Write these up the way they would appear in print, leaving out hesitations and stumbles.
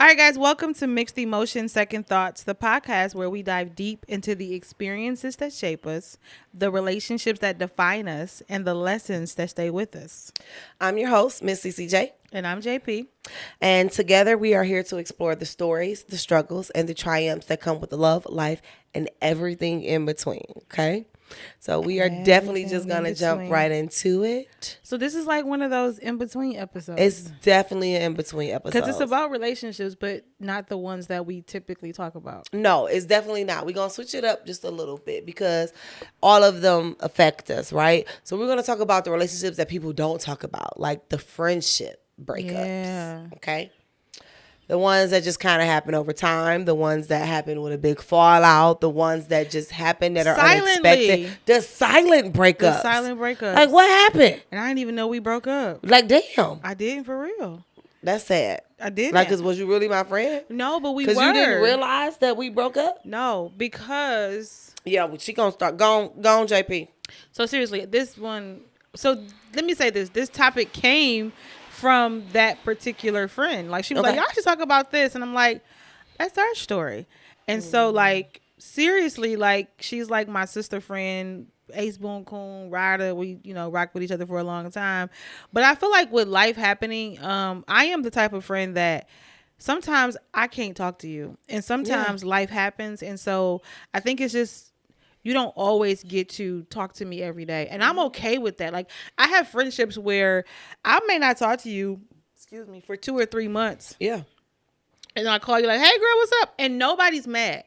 All right, guys, welcome to Mixed Emotions, Second Thoughts, the podcast where we dive deep into the experiences that shape us, the relationships that define us, and the lessons that stay with us. I'm your host, Miss CCJ. And I'm JP. And together we are here to explore the stories, the struggles, and the triumphs that come with the love, life, and everything in between. Okay? So we are definitely just going to jump right into it. So this is like one of those in-between episodes. It's definitely an in-between episode. Because it's about relationships, but not the ones that we typically talk about. No, it's definitely not. We're going to switch it up just a little bit because all of them affect us, right? So we're going to talk about the relationships that people don't talk about, like the friendship breakups. Yeah. Okay? The ones that just kind of happen over time, the ones that happen with a big fallout, the ones that just happen that are unexpected. The silent breakups. The silent breakups. Like, what happened? And I didn't even know we broke up. Like, damn. I didn't for real. That's sad. I didn't. Like, 'cause was you really my friend? No, but we were. Because you didn't realize that we broke up? No, because... Yeah, well, she gonna start. Go on, JP. So, seriously, this one... So, let me say this. This topic came from that particular friend. Like, she was like, y'all should talk about this. And I'm like, that's our story. And so, like, seriously, like, she's like my sister friend, Ace Boone Coon, Ryder. We, rock with each other for a long time. But I feel like with life happening, I am the type of friend that sometimes I can't talk to you. And sometimes life happens. And so I think it's just, you don't always get to talk to me every day. And I'm okay with that. Like, I have friendships where I may not talk to you, for 2 or 3 months. Yeah. And I call you like, hey, girl, what's up? And nobody's mad.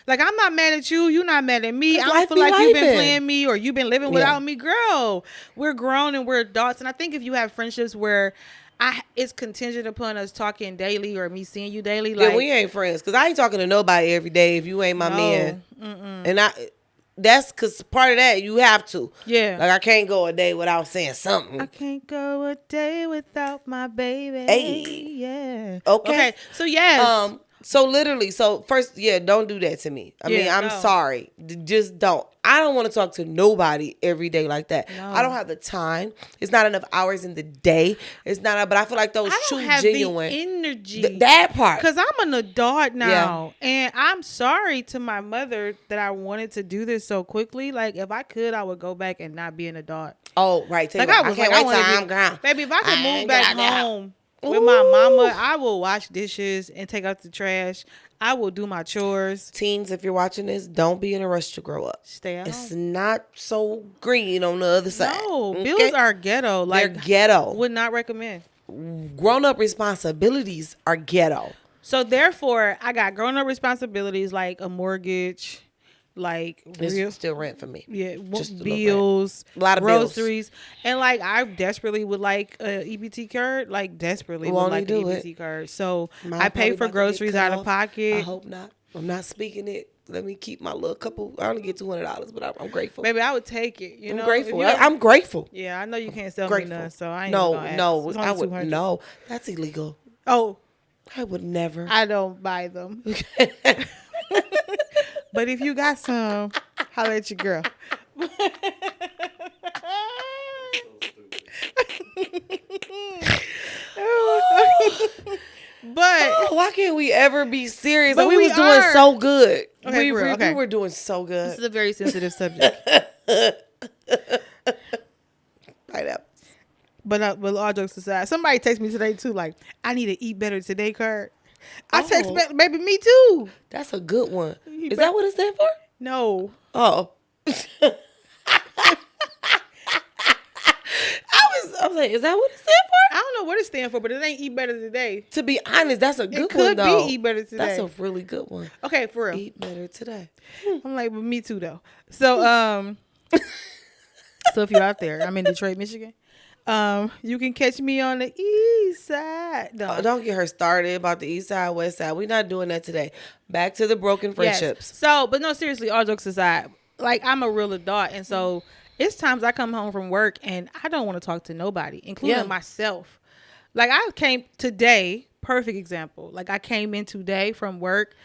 Like, I'm not mad at you. You're not mad at me. I don't feel like you've been playing me or you've been living without me. Girl, we're grown and we're adults. And I think if you have friendships where it's contingent upon us talking daily or me seeing you daily. Like, yeah, we ain't friends. Because I ain't talking to nobody every day if you ain't my man. And that's because part of that, you have to. Yeah. Like, I can't go a day without saying something. I can't go a day without my baby. Hey. Yeah. Okay. So, yes. So literally, first, don't do that to me. I mean, I'm sorry. Just don't. I don't want to talk to nobody every day like that. No. I don't have the time. It's not enough hours in the day. It's not, but I feel like those genuine. The energy. That part. Because I'm an adult now. Yeah. And I'm sorry to my mother that I wanted to do this so quickly. Like, if I could, I would go back and not be an adult. Oh, right. I can't wait till I'm grown. Baby, if I could move back home with my mama, I will wash dishes and take out the trash. I will do my chores. Teens, if you're watching this, don't be in a rush to grow up. Stay out. It's not so green on the other side. No, bills are ghetto. Like, they're ghetto. Would not recommend. Grown-up responsibilities are ghetto. So, therefore, I got grown-up responsibilities like a mortgage, like it's still rent for me. Yeah, just bills, a lot of groceries, and like I desperately would like a EBT card, like desperately would like an EBT card. So I pay for groceries out of pocket. I hope not. I'm not speaking it. Let me keep my little couple. I only get $200, but I'm grateful. Baby, I would take it. I'm grateful. I'm grateful. Yeah, I know you can't sell me none, so I ain't no. I would no. That's illegal. Oh, I would never. I don't buy them. But if you got some, holla at your girl. But why can't we ever be serious? Like, we was doing so good. Okay, we were doing so good. This is a very sensitive subject. Pineapples. But with all jokes aside, somebody texted me today too, like, I need to eat better today card. I text back, baby, me too. That's a good one. Is that what it stands for? No. Oh. I was like, is that what it stands for? I don't know what it stands for, but it ain't eat better today. To be honest, that's a good one, though. It could be eat better today. That's a really good one. Okay, for real. Eat better today. I'm like, but me too, though. So, so if you're out there, I'm in Detroit, Michigan. You can catch me on the east side. No. Don't get her started about the east side, west side. We're not doing that today. Back to the broken friendships. Yes. So, but no, seriously, all jokes aside, like, I'm a real adult, and so it's times I come home from work and I don't want to talk to nobody, including myself. Like, I came today, perfect example. Like, I came in today from work,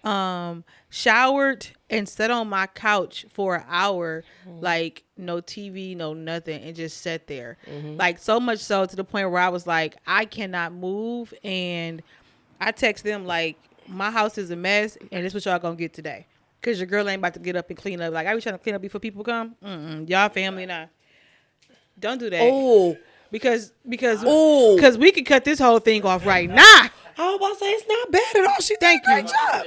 showered and sat on my couch for an hour, like no TV, no nothing, and just sat there. Like, so much so to the point where I was like, I cannot move, and I text them like, my house is a mess, and this what y'all gonna get today. Cause your girl ain't about to get up and clean up. Like, I be trying to clean up before people come. Y'all family now. Don't do that. Oh, because we could cut this whole thing off right now. I was about to say it's not bad at all. She did Thank a great you. job.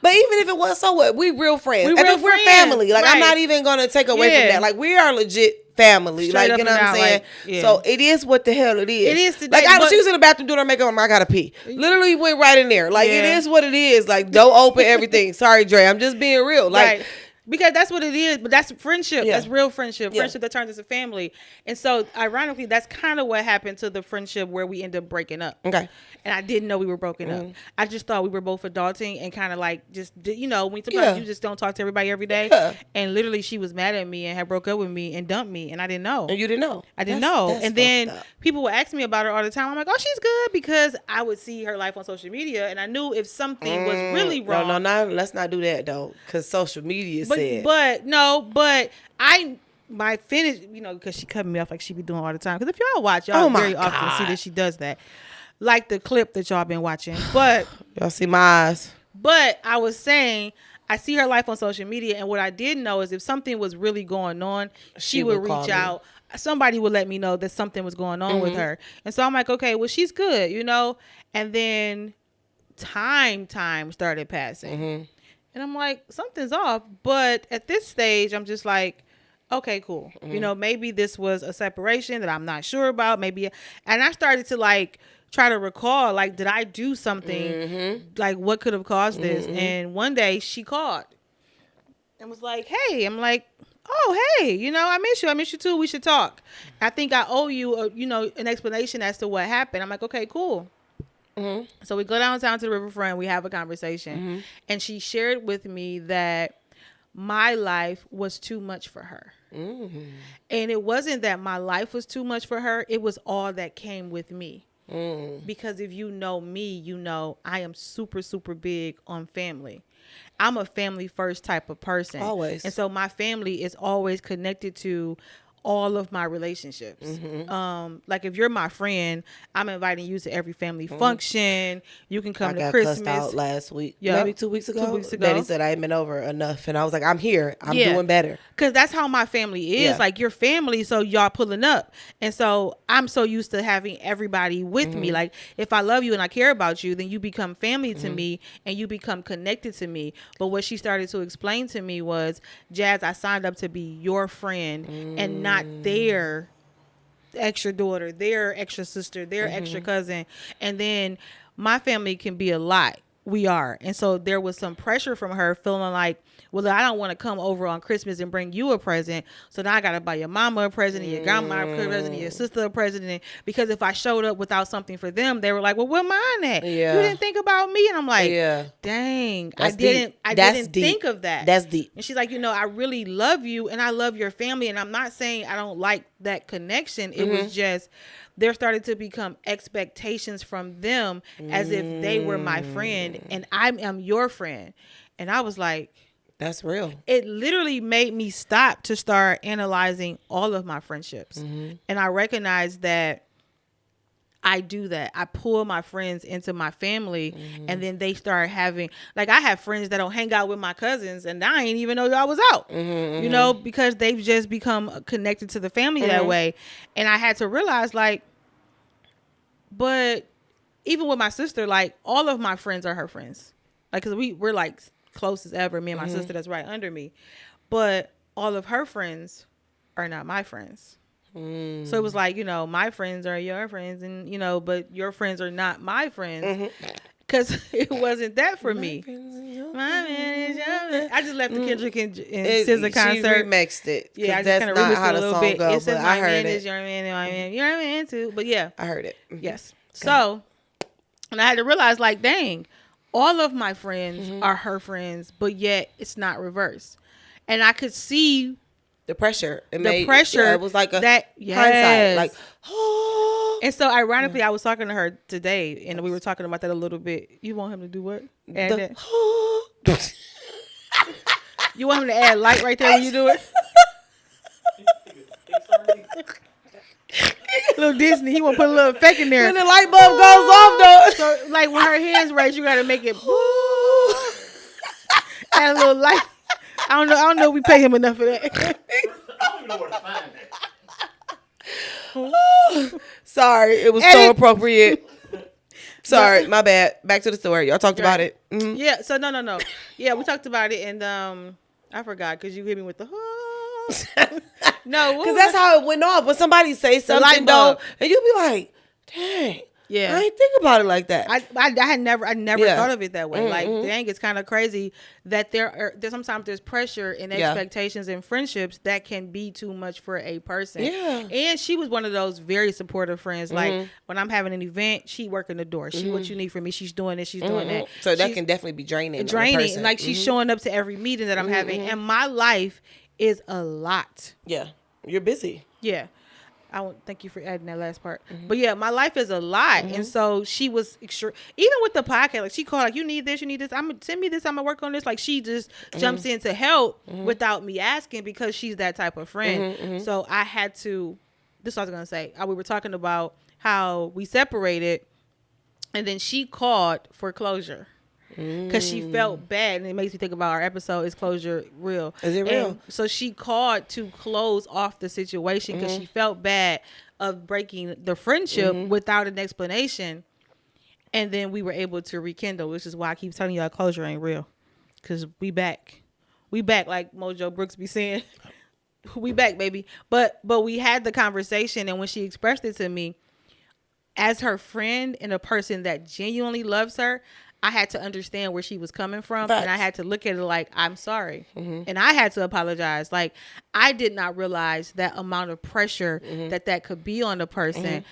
But even if it was, so what? We real friends. We're family. Like, right. I'm not even gonna take away from that. Like, we are legit family. Straight like, you know what I'm saying? Like, So it is what the hell it is. It is today. Like, she was in the bathroom doing her makeup. I gotta pee. Literally went right in there. Like, it is what it is. Like, don't open everything. Sorry, Dre. I'm just being real. Like. Right. Because that's what it is, but that's friendship. Yeah. That's real friendship. Friendship that turns into family. And so, ironically, that's kind of what happened to the friendship where we end up breaking up. Okay. And I didn't know we were broken up. I just thought we were both adulting and kind of like just, you know, when you just don't talk to everybody every day. Yeah. And literally, she was mad at me and had broke up with me and dumped me, and I didn't know. And you didn't know? I didn't know. And then people would ask me about her all the time. I'm like, oh, she's good, because I would see her life on social media, and I knew if something was really wrong. No, let's not do that though, because social media said. But my finish, you know, because she cut me off like she be doing all the time. Because if y'all watch, y'all very often see that she does that. Like the clip that y'all been watching. But y'all see my eyes. But I was saying, I see her life on social media, and what I didn't know is if something was really going on, she would reach out. Somebody would let me know that something was going on with her. And so I'm like, okay, well, she's good, you know? And then time started passing. And I'm like, something's off. But at this stage, I'm just like, okay, cool. You know, maybe this was a separation that I'm not sure about. Maybe. And I started to like try to recall, like, did I do something? Like, what could have caused this? And one day she called and was like, hey. I'm like, oh, hey, you know, I miss you. I miss you too. We should talk. I think I owe you, you know, an explanation as to what happened. I'm like, okay, cool. So we go downtown to the riverfront. We have a conversation. And she shared with me that my life was too much for her. And it wasn't that my life was too much for her. It was all that came with me. Because if you know me, you know I am super, super big on family. I'm a family first type of person. Always. And so my family is always connected to all of my relationships. Like if you're my friend, I'm inviting you to every family function. You can come to Christmas. I got cussed out last week. Maybe 2 weeks ago. Daddy said I ain't been over enough. And I was like, I'm here. I'm doing better. Because that's how my family is. Like your family, so y'all pulling up. And so I'm so used to having everybody with me. Like if I love you and I care about you, then you become family to me and you become connected to me. But what she started to explain to me was, Jazz, I signed up to be your friend and not their extra daughter, their extra sister, their extra cousin. And then my family can be a lot. We are. And so there was some pressure from her feeling like, well, I don't want to come over on Christmas and bring you a present. So now I got to buy your mama a present, and your grandma a present, and your sister a present. Because if I showed up without something for them, they were like, well, where mine at? You didn't think about me. And I'm like, dang, I didn't think of that. That's deep. And she's like, you know, I really love you and I love your family. And I'm not saying I don't like that connection. It was just, there started to become expectations from them as if they were my friend and I am your friend. And I was like, that's real. It literally made me stop to start analyzing all of my friendships. And I recognized that I do that. I pull my friends into my family and then they start having, like I have friends that don't hang out with my cousins and I ain't even know y'all was out, you know, because they've just become connected to the family that way. And I had to realize like, but even with my sister, like all of my friends are her friends. Like, cause we're like close as ever, me and my sister that's right under me. But all of her friends are not my friends. So it was like, you know, my friends are your friends and, you know, but your friends are not my friends. Because it wasn't that for me. My man is your man. I just left the Kendrick and SZA concert. She remixed it. Yeah, I just kind of remixed it a little bit. It says my man is your man and my man. Your man too. But yeah. I heard it. Yes. Okay. So, and I had to realize like, dang, all of my friends are her friends, but yet it's not reversed. And I could see the pressure. It was like a hindsight. Like, and so ironically, I was talking to her today, and we were talking about that a little bit. You want him to do what? Add that? You want him to add light right there when you do it? Little Disney. He want to put a little effect in there. When the light bulb goes off, though. So, like, when her hands raised, you got to make it. Add a little light. I don't know if we pay him enough for that. I don't even know where to find that. Sorry, it was so appropriate. Sorry, my bad. Back to the story. Y'all talked about it. Mm-hmm. Yeah, so no. Yeah, we talked about it, and I forgot because you hit me with the no, because that's how it went off. When somebody say something though, and you be like, "Dang, yeah, I ain't think about it like that." I had never thought of it that way. Mm-hmm. Like, dang, it's kind of crazy that there's sometimes there's pressure and expectations in friendships that can be too much for a person. Yeah, and she was one of those very supportive friends. Like, when I'm having an event, she working the door. She what you need from me. She's doing this. She's doing that. So that can definitely be draining. And like she's showing up to every meeting that I'm having, and my life is a lot. Yeah, you're busy. Yeah. I won't thank you for adding that last part. But yeah, my life is a lot. And so she was extra, even with the podcast, like she called, like, you need this, I'm gonna send me this, I'm gonna work on this. Like, she just jumps in to help without me asking, because she's that type of friend. So I had to, this is what I was gonna say. We were talking about how we separated, and then she called for closure. Because she felt bad, and it makes me think about our episode, Is Closure Real? Is it real? And so she called to close off the situation because she felt bad of breaking the friendship without an explanation. And then we were able to rekindle, which is why I keep telling y'all closure ain't real. Because we back. We back, like Mojo Brooks be saying. We back, baby. But we had the conversation, and when she expressed it to me, as her friend and a person that genuinely loves her, I had to understand where she was coming from. Facts. And I had to look at it like, I'm sorry. And I had to apologize. Like, I did not realize that amount of pressure that could be on a person.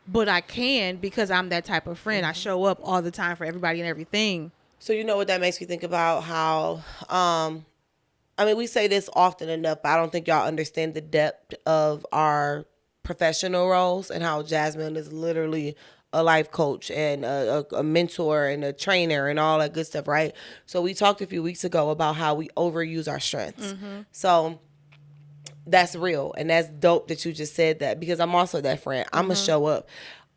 But I can, because I'm that type of friend. I show up all the time for everybody and everything. So you know what that makes me think about? How, I mean, we say this often enough, but I don't think y'all understand the depth of our professional roles, and how Jasmine is literally a life coach and a mentor and a trainer and all that good stuff, right? So we talked a few weeks ago about how we overuse our strengths. So that's real, and that's dope that you just said that, because I'm also that friend. I'm gonna show up.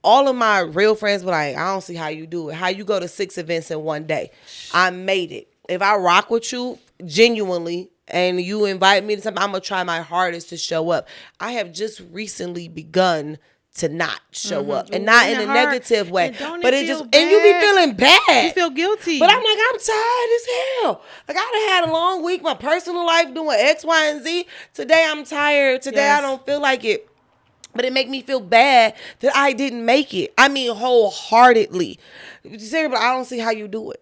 All of my real friends were like, I don't see how you do it. How you go to 6 events in one day? I made it. If I rock with you genuinely and you invite me to something, I'm gonna try my hardest to show up. I have just recently begun to not show up, and not in a negative way, but it just, and you be feeling bad. You feel guilty. But I'm like, I'm tired as hell. Like, I done had a long week, my personal life doing X, Y, and Z. Today I'm tired. Today I don't feel like it. But it make me feel bad that I didn't make it. I mean, wholeheartedly. Seriously, but I don't see how you do it.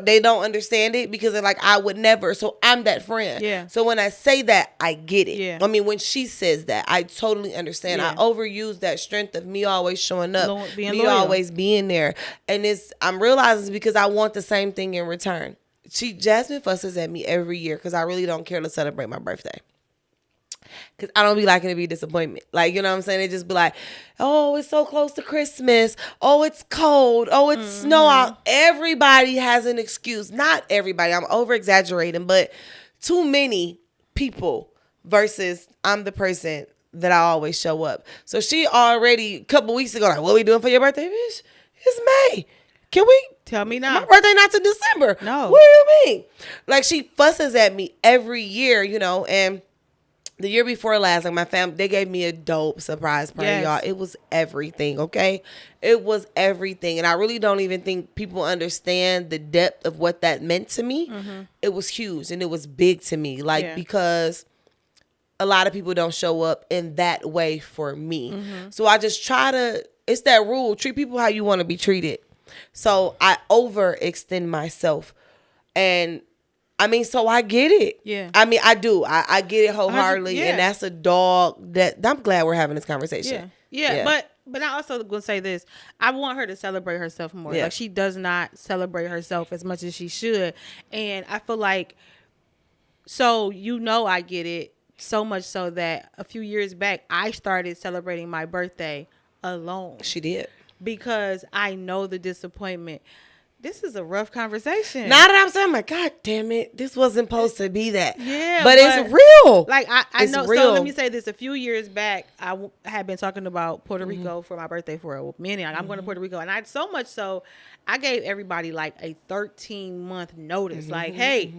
They don't understand it, because they're like, I would never. So I'm that friend. Yeah. So when I say that, I get it. Yeah. I mean, when she says that, I totally understand. Yeah. I overuse that strength of me always showing up, me always being there. And I'm realizing it's because I want the same thing in return. Jasmine fusses at me every year because I really don't care to celebrate my birthday. Because I don't be liking to be disappointment. Like, you know what I'm saying? It just be like, oh, it's so close to Christmas. Oh, it's cold. Oh, it's snow out. Everybody has an excuse. Not everybody. I'm over-exaggerating. But too many people versus I'm the person that I always show up. So she already, a couple weeks ago, like, what are we doing for your birthday, bitch? It's May. Can we? Tell me now. My birthday not to December. No. What do you mean? Like, she fusses at me every year, you know, and the year before last, like, my family, they gave me a dope surprise party, y'all. It was everything, okay? It was everything. And I really don't even think people understand the depth of what that meant to me. It was huge, and it was big to me. Like, because a lot of people don't show up in that way for me. So I just try to, it's that rule, treat people how you want to be treated. So I overextend myself. And I mean, so I get it. Yeah. I mean, I do. I get it wholeheartedly. And that's a dog that I'm glad we're having this conversation. Yeah. But I also going to say this. I want her to celebrate herself more. Like, she does not celebrate herself as much as she should. And I feel like, so, you know, I get it so much so that a few years back, I started celebrating my birthday alone. She did. Because I know the disappointment. This is a rough conversation. Now that I'm saying, I'm like, God damn it, this wasn't supposed to be that. Yeah, but it's real. Like I know. Real. So let me say this: a few years back, had been talking about Puerto Rico for my birthday for a minute. I'm going to Puerto Rico, and I so much so, I gave everybody like a 13-month notice. Like, hey,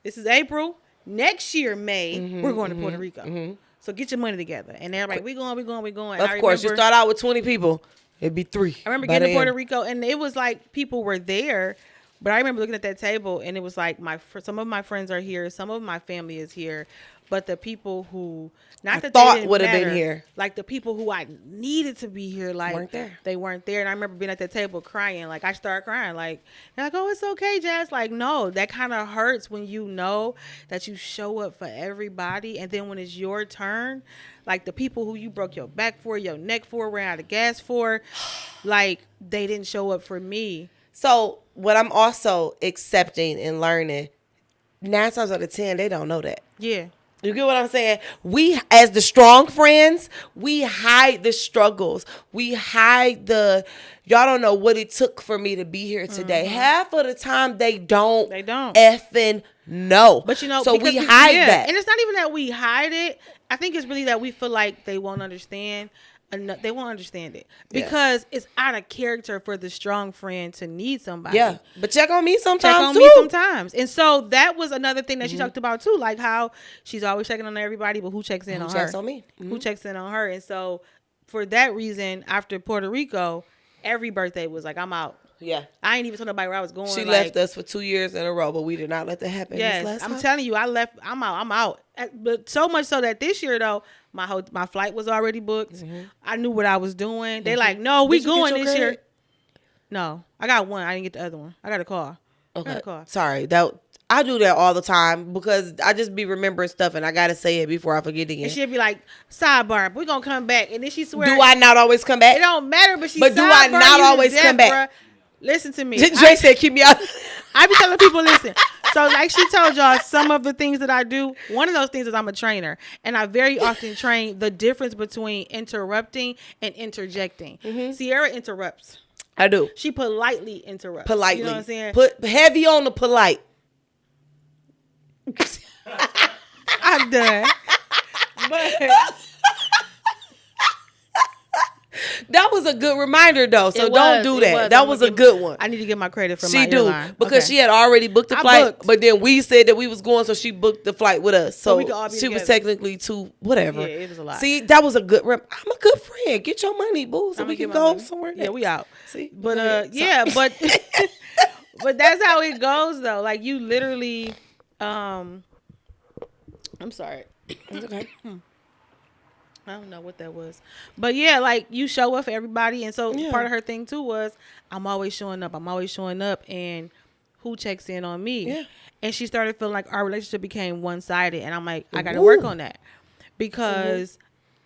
this is April. Next year, May, we're going to Puerto Rico. So get your money together. And they're like, we going. Of course, you start out with 20 people. It'd be 3. I remember getting to Puerto Rico, and it was like people were there, but I remember looking at that table, and it was like some of my friends are here, some of my family is here, but the people who I thought would have been here, like the people who I needed to be here, like they weren't there. And I remember being at that table crying, like I started crying, like they're like, oh, it's okay, Jazz. Like, no, that kind of hurts when you know that you show up for everybody, and then when it's your turn, like the people who you broke your back for, your neck for, ran out of gas for, like they didn't show up for me. So what I'm also accepting and learning, 9 times out of 10, they don't know that. Yeah. You get what I'm saying? We, as the strong friends, we hide the struggles. We hide y'all don't know what it took for me to be here today. Half of the time, they don't effing know. But you know, so we hide that. And it's not even that we hide it. I think it's really that we feel like they won't understand. They won't understand it because it's out of character for the strong friend to need somebody. Yeah, but check on me sometimes. Check on me sometimes, and so that was another thing that she talked about too, like how she's always checking on everybody, but who checks in on her? Who checks on me? Who checks in on her? And so for that reason, after Puerto Rico, every birthday was like, I'm out. Yeah, I ain't even told nobody where I was going. She left us for 2 years in a row, but we did not let that happen. Yes, I'm telling you, I left. I'm out. But so much so that this year though, my flight was already booked. I knew what I was doing. They like, no, we going this year. No, I got one. I didn't get the other one. I got a car. Okay, sorry. I do that all the time because I just be remembering stuff and I gotta say it before I forget again. And she'll be like, sidebar, we're gonna come back. And then she swear, do I not always come back? It don't matter, but do I not always come back? Bruh. Listen to me. Dre said, keep me out. I be telling people, listen. So like she told y'all, some of the things that I do, one of those things is I'm a trainer. And I very often train the difference between interrupting and interjecting. Sierra interrupts. I do. She politely interrupts. Politely. You know what I'm saying? Put heavy on the polite. I'm done. But that was a good reminder though, so don't do that. That was a good one. I need to get my credit for she my airline. Because she had already booked the flight, but then we said that we was going, so she booked the flight with us. So we could all be she together. was technically two, whatever. Yeah, it was a lot. See, that was a good. I'm a good friend. Get your money, boo, so we can go somewhere. Yeah, we out. See, but but but that's how it goes though. Like you literally, I'm sorry. It's okay. I don't know what that was. But yeah, like you show up for everybody. And so part of her thing too was I'm always showing up. And who checks in on me? Yeah. And she started feeling like our relationship became one-sided. And I'm like, I got to work on that. Because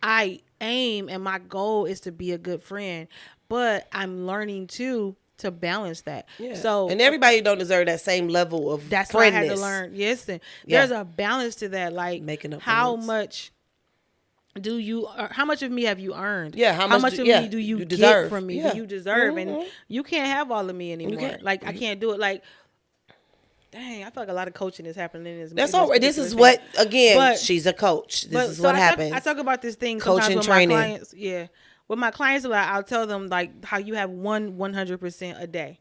I aim and my goal is to be a good friend. But I'm learning too to balance that. Yeah. So and everybody don't deserve that same level of that's friendness. What I had to learn. Yes. There's a balance to that. Like making up how words. much how much of me have you earned? Yeah, how much of me do you deserve get from me? Yeah. Do you deserve? And you can't have all of me anymore. Like I can't do it. Like, dang, I feel like a lot of coaching is happening in this. That's all right. This is what she's a coach. This is what happens. I talk about this thing coaching sometimes with training. my clients. Yeah, with my clients, I'll tell them like how you have 100% a day.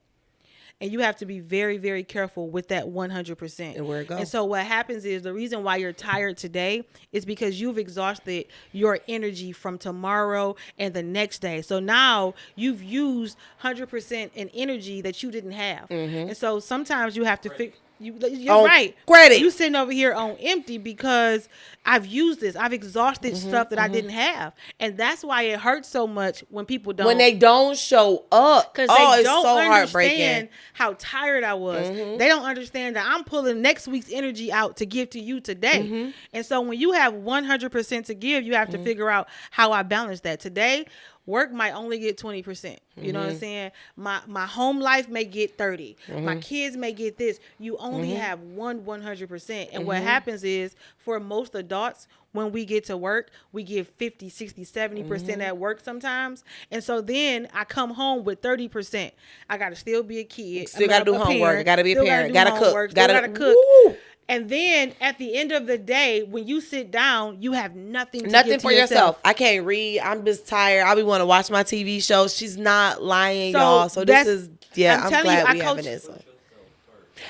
And you have to be very, very careful with that 100%. And where it goes. And so what happens is the reason why you're tired today is because you've exhausted your energy from tomorrow and the next day. So now you've used 100% in energy that you didn't have. And so sometimes you have to fix. You're right. Credit. You sitting over here on empty because I've used this. I've exhausted stuff that I didn't have. And that's why it hurts so much when people don't. When they don't show up. Because they don't so understand how tired I was. They don't understand that I'm pulling next week's energy out to give to you today. And so when you have 100% to give, you have to figure out how I balance that. Today, work might only get 20%. You know what I'm saying? My home life may get 30. My kids may get this. You only have 100%. And what happens is, for most adults, when we get to work, we give 50, 60, 70% at work sometimes. And so then I come home with 30%. I got to still be a kid. Still got to do homework. I got to be a parent. Got to cook. Got to cook. Woo! And then at the end of the day, when you sit down, you have nothing for yourself. I can't read. I'm just tired. I be want to watch my TV show. She's not lying, So y'all. So this is, I'm glad we having this.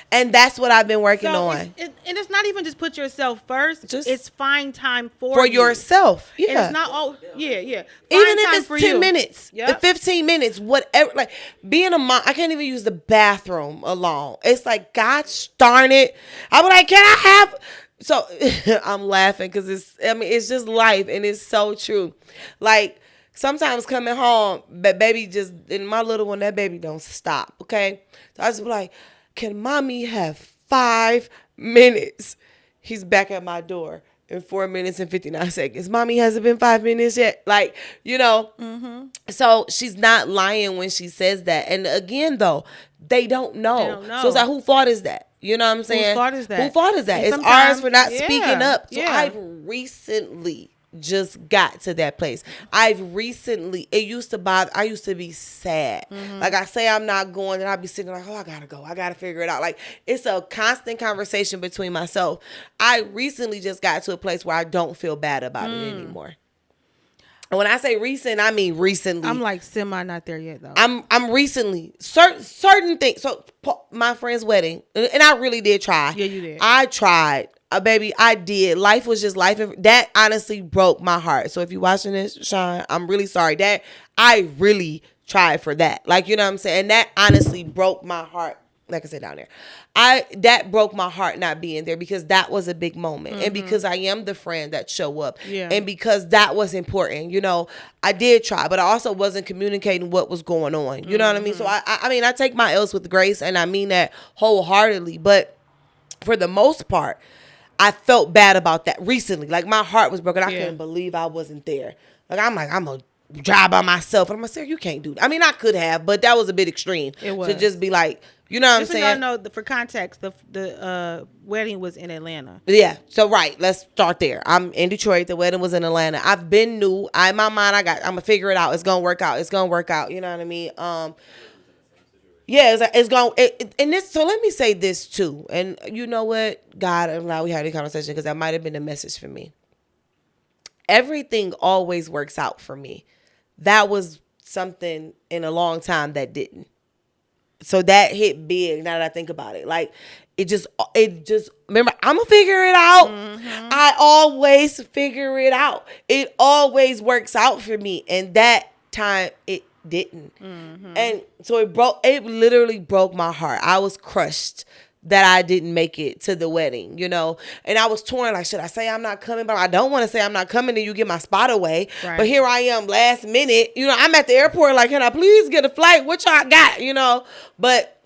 And that's what I've been working on. And it's not even just put yourself first. It's find time for yourself. Yeah. And it's not all. Yeah. Even if it's 10 minutes, 15 minutes, whatever. Like being a mom, I can't even use the bathroom alone. It's like, gosh darn it. I'm like, can I have? So I'm laughing because it's just life, and it's so true. Like sometimes coming home, but baby just, and my little one, that baby don't stop. Okay, so I just be like, can mommy have 5 minutes? He's back at my door in 4 minutes and 59 seconds. Mommy, hasn't been 5 minutes yet. Like, So she's not lying when she says that. And again, though, they don't know. So it's like, whose fault is that? You know what I'm saying? Whose fault is that? It's ours for not speaking up. So I've recently just got to that place. I used to be sad. Like I say I'm not going, and I'd be sitting like, oh, I gotta go. I gotta figure it out. Like it's a constant conversation between myself. I recently just got to a place where I don't feel bad about it anymore. And when I say recent, I mean recently. I'm like semi not there yet though. I'm recently certain things. So my friend's wedding, and I really did try. Yeah, you did. I tried. Baby, I did. Life was just life. That honestly broke my heart. So if you're watching this, Sean, I'm really sorry. That I really tried for that. Like, you know what I'm saying? And that honestly broke my heart. Like I said down there, that broke my heart not being there, because that was a big moment, and because I am the friend that show up, and because that was important. I did try, but I also wasn't communicating what was going on. You know what I mean? So I mean, I take my L's with grace, and I mean that wholeheartedly. But for the most part, I felt bad about that recently. Like my heart was broken. I couldn't believe I wasn't there. I'm gonna drive by myself, and I'm like, sir, you can't do that. I mean, I could have, but that was a bit extreme. It was. To just be like, you know what I'm saying? So y'all know, for context, the wedding was in Atlanta. Yeah. So right, let's start there. I'm in Detroit. The wedding was in Atlanta. I've been new. In my mind, I'm gonna figure it out. It's gonna work out. It's gonna work out. You know what I mean? Yeah, it's going. And this. So let me say this too. And you know what? God, I'm glad we had a conversation, because that might have been a message for me. Everything always works out for me. That was something in a long time that didn't. So that hit big now that I think about it. Like it just remember, I'm gonna figure it out. I always figure it out. It always works out for me. And that time it didn't. And so it literally broke my heart. I was crushed that I didn't make it to the wedding, and I was torn, like, should I say I'm not coming? But I don't want to say I'm not coming, and you get my spot away. Right. But here I am last minute, I'm at the airport like, can I please get a flight? What y'all got, But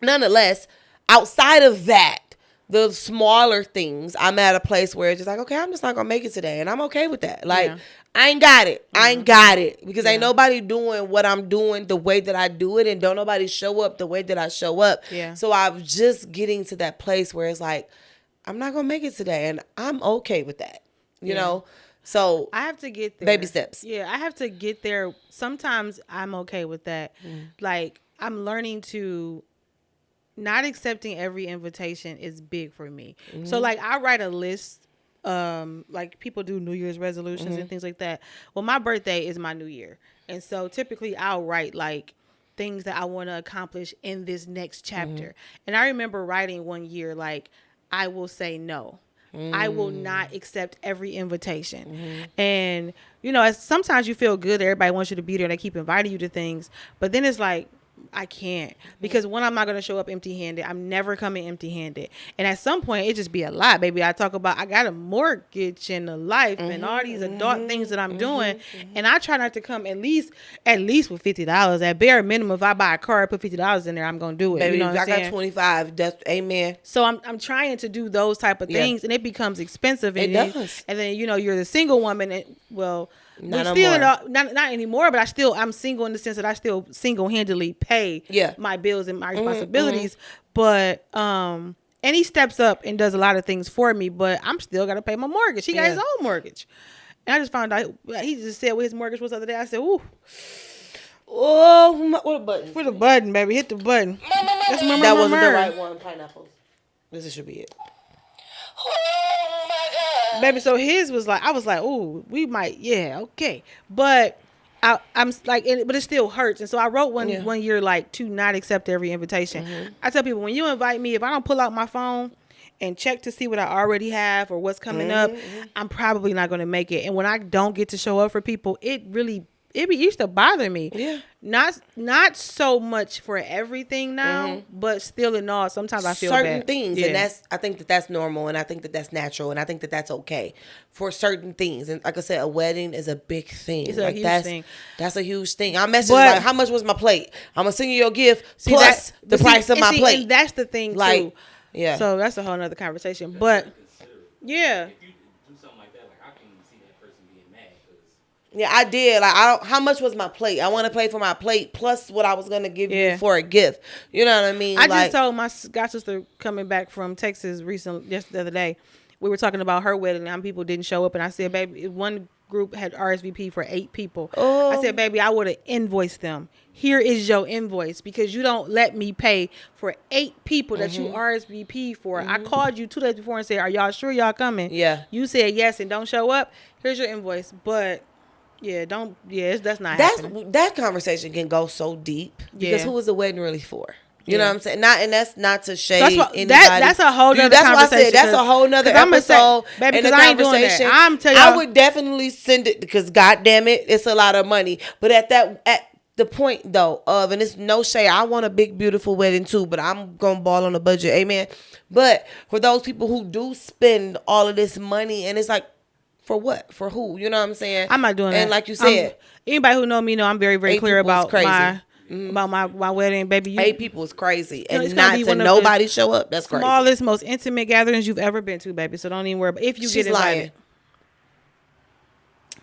nonetheless, outside of that, the smaller things, I'm at a place where it's just like, okay, I'm just not going to make it today. And I'm okay with that. Like, I ain't got it. I ain't got it. Because ain't nobody doing what I'm doing the way that I do it. And don't nobody show up the way that I show up. Yeah. So I'm just getting to that place where it's like, I'm not going to make it today. And I'm okay with that. You know? So I have to get there. Baby steps. Yeah, I have to get there. Sometimes I'm okay with that. Like, I'm learning to... Not accepting every invitation is big for me. So like I write a list, like people do New Year's resolutions and things like that. Well, my birthday is my New Year. And so typically I'll write like things that I want to accomplish in this next chapter. And I remember writing one year, like, I will say no. I will not accept every invitation. And, sometimes you feel good. Everybody wants you to be there. They keep inviting you to things. But then it's like, I can't, because one, I'm not going to show up empty-handed. I'm never coming empty-handed. And at some point, it just be a lot, baby. I talk about, I got a mortgage and a life and all these adult things that I'm doing. And I try not to come at least with $50. At bare minimum, if I buy a car, I put $50 in there, I'm going to do it. Baby, if I got 25, that's amen. So I'm trying to do those type of things, and it becomes expensive. And it does. And then, you're the single woman. And, well, Not but no still, more. not anymore. But I'm single in the sense that I still single-handedly pay my bills and my responsibilities. But and he steps up and does a lot of things for me. But I'm still got to pay my mortgage. He got his own mortgage. And I just found out he just said what his mortgage was the other day. I said, ooh. Oh, what a button. What a button, baby. Hit the button. That wasn't the right one. Pineapples. This should be it. Oh my God. Baby, so his was like, I was like, ooh, we might, yeah, okay. But I'm like, but it still hurts. And so I wrote one year, like, to not accept every invitation. I tell people, when you invite me, if I don't pull out my phone and check to see what I already have or what's coming up, I'm probably not going to make it. And when I don't get to show up for people, it used to bother me. Yeah. Not so much for everything now, but still in all, sometimes I feel certain bad. things, and I think that's normal, and I think that's natural, and I think that's okay for certain things. And like I said, a wedding is a big thing. It's a huge thing. That's a huge thing. I messaged like, how much was my plate? I'm gonna send you your gift plus the price of my plate. And that's the thing too. Yeah. So that's a whole nother conversation. But yeah. If you do something like that, like I can see that person being mad. Yeah, I did. Like, how much was my plate? I want to pay for my plate plus what I was gonna give you for a gift. You know what I mean? I just told my god sister coming back from Texas just the other day. We were talking about her wedding and people didn't show up, and I said, baby, one group had RSVP for 8 people. Oh. I said, baby, I would have invoiced them. Here is your invoice because you don't let me pay for 8 people that you RSVP for. I called you 2 days before and said, are y'all sure y'all coming? Yeah. You said yes and don't show up. Here's your invoice. But that's not happening. That conversation can go so deep because who was the wedding really for? You know what I'm saying? That's not to shade anybody. That's a whole nother conversation. That's why I said that's a whole nother episode. Baby, in the I ain't doing conversation. that. I'm telling you, I would definitely send it because goddamn it, it's a lot of money. But at the point though and it's no shade. I want a big beautiful wedding too, but I'm gonna ball on a budget. Amen. But for those people who do spend all of this money and it's like, for what? For who? You know what I'm saying? I'm not doing that. And like you said, anybody who know me know I'm very, very clear about crazy. about my wedding, baby. 8 people is crazy, and not to nobody show up. That's crazy. Smallest, most intimate gatherings you've ever been to, baby. So don't even worry. If you get invited, lying.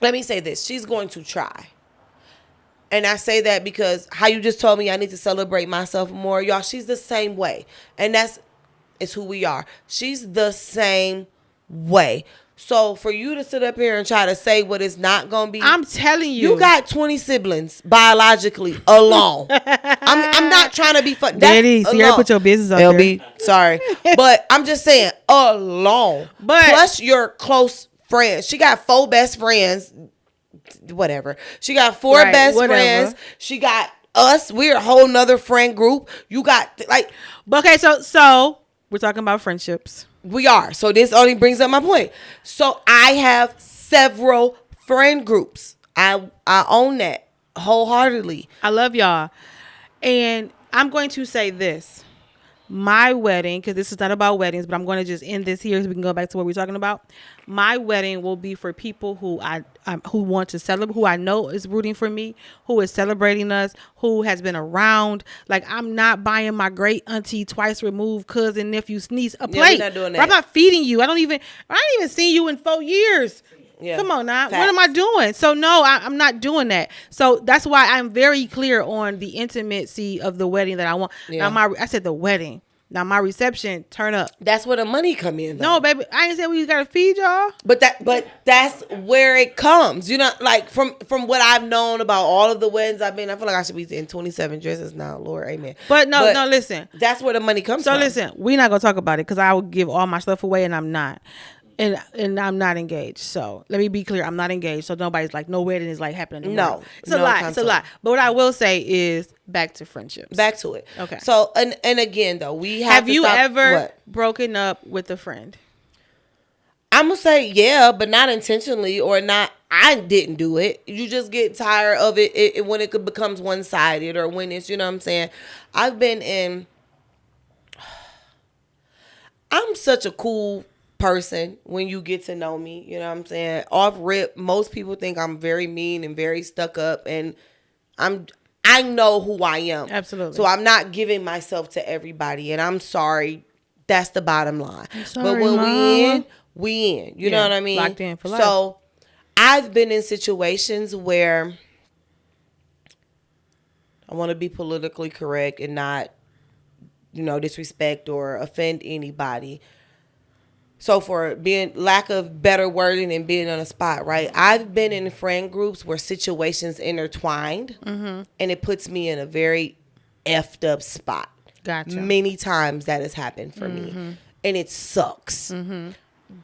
Let me say this: she's going to try, and I say that because how you just told me I need to celebrate myself more, y'all. She's the same way, and it's who we are. She's the same way. So for you to sit up here and try to say what it's not gonna be, I'm telling you, you got 20 siblings biologically alone. I'm not trying to be fun. Daddy, see, I put your business out LB, there. sorry, but I'm just saying alone. But plus your close friends. She got 4 best friends. Whatever. She got 4 best friends. She got us. We're a whole nother friend group. You got But okay, so we're talking about friendships. We are. So this only brings up my point. So I have several friend groups. I own that wholeheartedly. I love y'all. And I'm going to say this. My wedding, because this is not about weddings, but I'm going to just end this here so we can go back to what we're talking about. My wedding will be for people who who want to celebrate, who I know is rooting for me, who is celebrating us, who has been around. Like, I'm not buying my great auntie, twice removed cousin, nephew, niece a plate. We're not doing that. I'm not feeding you. I ain't even seen you in 4 years. Yeah. Come on now. Facts. What am I doing? So no, I'm not doing that. So that's why I'm very clear on the intimacy of the wedding that I want. Yeah. Now I said the wedding. Now my reception, turn up. That's where the money come in, though. No, baby, I ain't said we gotta feed y'all. But that's where it comes. You know, like from what I've known about all of the weddings I've been, I feel like I should be in 27 dresses now. Lord, amen. But no, listen. That's where the money comes from. So listen, we're not gonna talk about it because I would give all my stuff away, and I'm not. And I'm not engaged. So let me be clear, I'm not engaged. So nobody's like, no wedding is like happening. No, it's a lie. It's a lie. But what I will say is back to friendships. Back to it. Okay. So and again though, we have you ever broken up with a friend? I'm gonna say yeah, but not intentionally or not. I didn't do it. You just get tired of it when it becomes one sided or when it's, you know what I'm saying. I'm such a cool person when you get to know me, you know what I'm saying? Off rip, most people think I'm very mean and very stuck up, and I know who I am. Absolutely. So I'm not giving myself to everybody, and I'm sorry. That's the bottom line. Sorry, but when Mama. we in. You know what I mean? Locked in for life. So I've been in situations where I want to be politically correct and not, disrespect or offend anybody. So for being lack of better wording and being on a spot, right? I've been in friend groups where situations intertwined, and it puts me in a very effed up spot. Gotcha. Many times that has happened for me, and it sucks.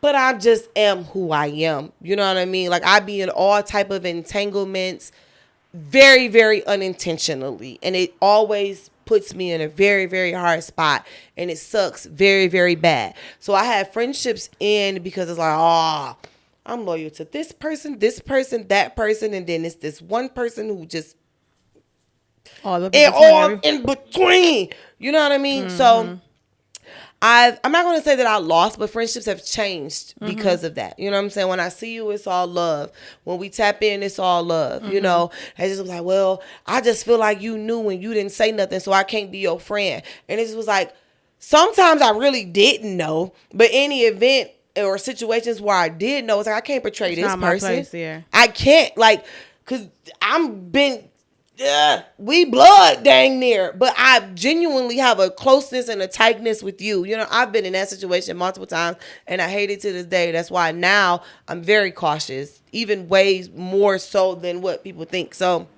But I just am who I am. You know what I mean? Like I be in all type of entanglements, very, very unintentionally, and it always puts me in a very, very hard spot, and it sucks very, very bad. So I have friendships end because it's like, oh, I'm loyal to this person, that person, and then it's this one person who just all in between. You know what I mean? So I'm not going to say that I lost, but friendships have changed because of that. You know what I'm saying? When I see you, it's all love. When we tap in, it's all love. You know, I just was like, well, I just feel like you knew and you didn't say nothing, so I can't be your friend. And it just was like, sometimes I really didn't know, but any event or situations where I did know, it's like, I can't portray this person. Yeah. I can't, like, because we blood dang near, but I genuinely have a closeness and a tightness with you. You know, I've been in that situation multiple times, and I hate it to this day. That's why now I'm very cautious, even way more so than what people think. So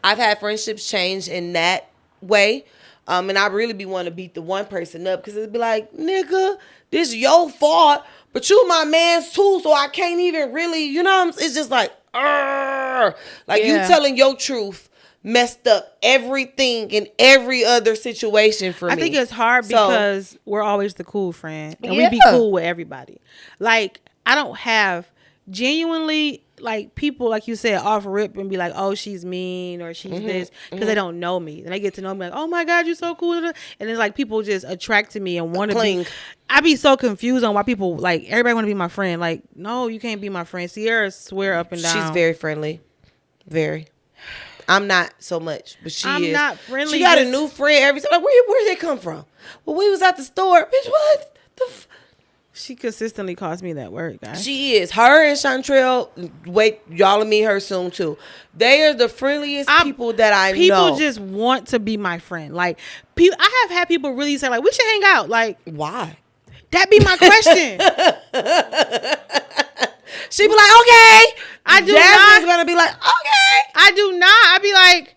I've had friendships change in that way, and I really be wanting to beat the one person up because it'd be like, nigga, this your fault, but you my man's too, so I can't even really, it's just like, like you telling your truth messed up everything in every other situation for me. I think it's hard because we're always the cool friend, and we be cool with everybody. Like I don't have genuinely like people like you said off rip and be like, oh, she's mean or she's this because they don't know me. And they get to know me like, oh my God, you're so cool. And it's like people just attract to me and want to be. I be so confused on why people like everybody want to be my friend. Like, no, you can't be my friend. Sierra swear up and down. She's very friendly, very. I'm not so much, but I'm not friendly. She got a new friend every time. Like, where did they come from? Well, we was at the store. Bitch, what the She consistently calls me that word, guys. She is. Her and Chantrell, wait, y'all will meet her soon too. They are the friendliest people that I know. People just want to be my friend. Like, I have had people really say, like, we should hang out. Like, why? That be my question. She be like, okay. I do Jasmine's gonna be like, okay. I do not. I be like,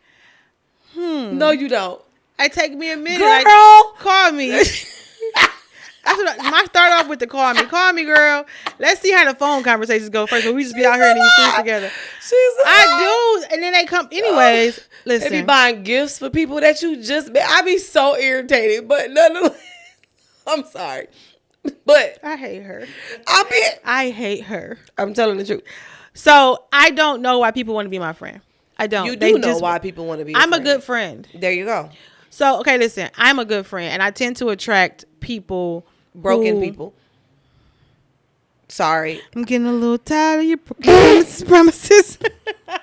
No, you don't. It take me a minute. Girl. Like, call me. That's what I start off with the call me. Call me, girl. Let's see how the phone conversations go first. But we just be out here in these streets together. I do. And then they come. Anyways, listen. They be buying gifts for people that you just met. I be so irritated. But nonetheless, I'm sorry. But I hate her. I hate her. I'm telling the truth. So I don't know why people want to be my friend. I don't. You do know why people want to be. I'm a good friend. There you go. So okay, listen. I'm a good friend, and I tend to attract people. Broken people. Sorry. I'm getting a little tired of your promises.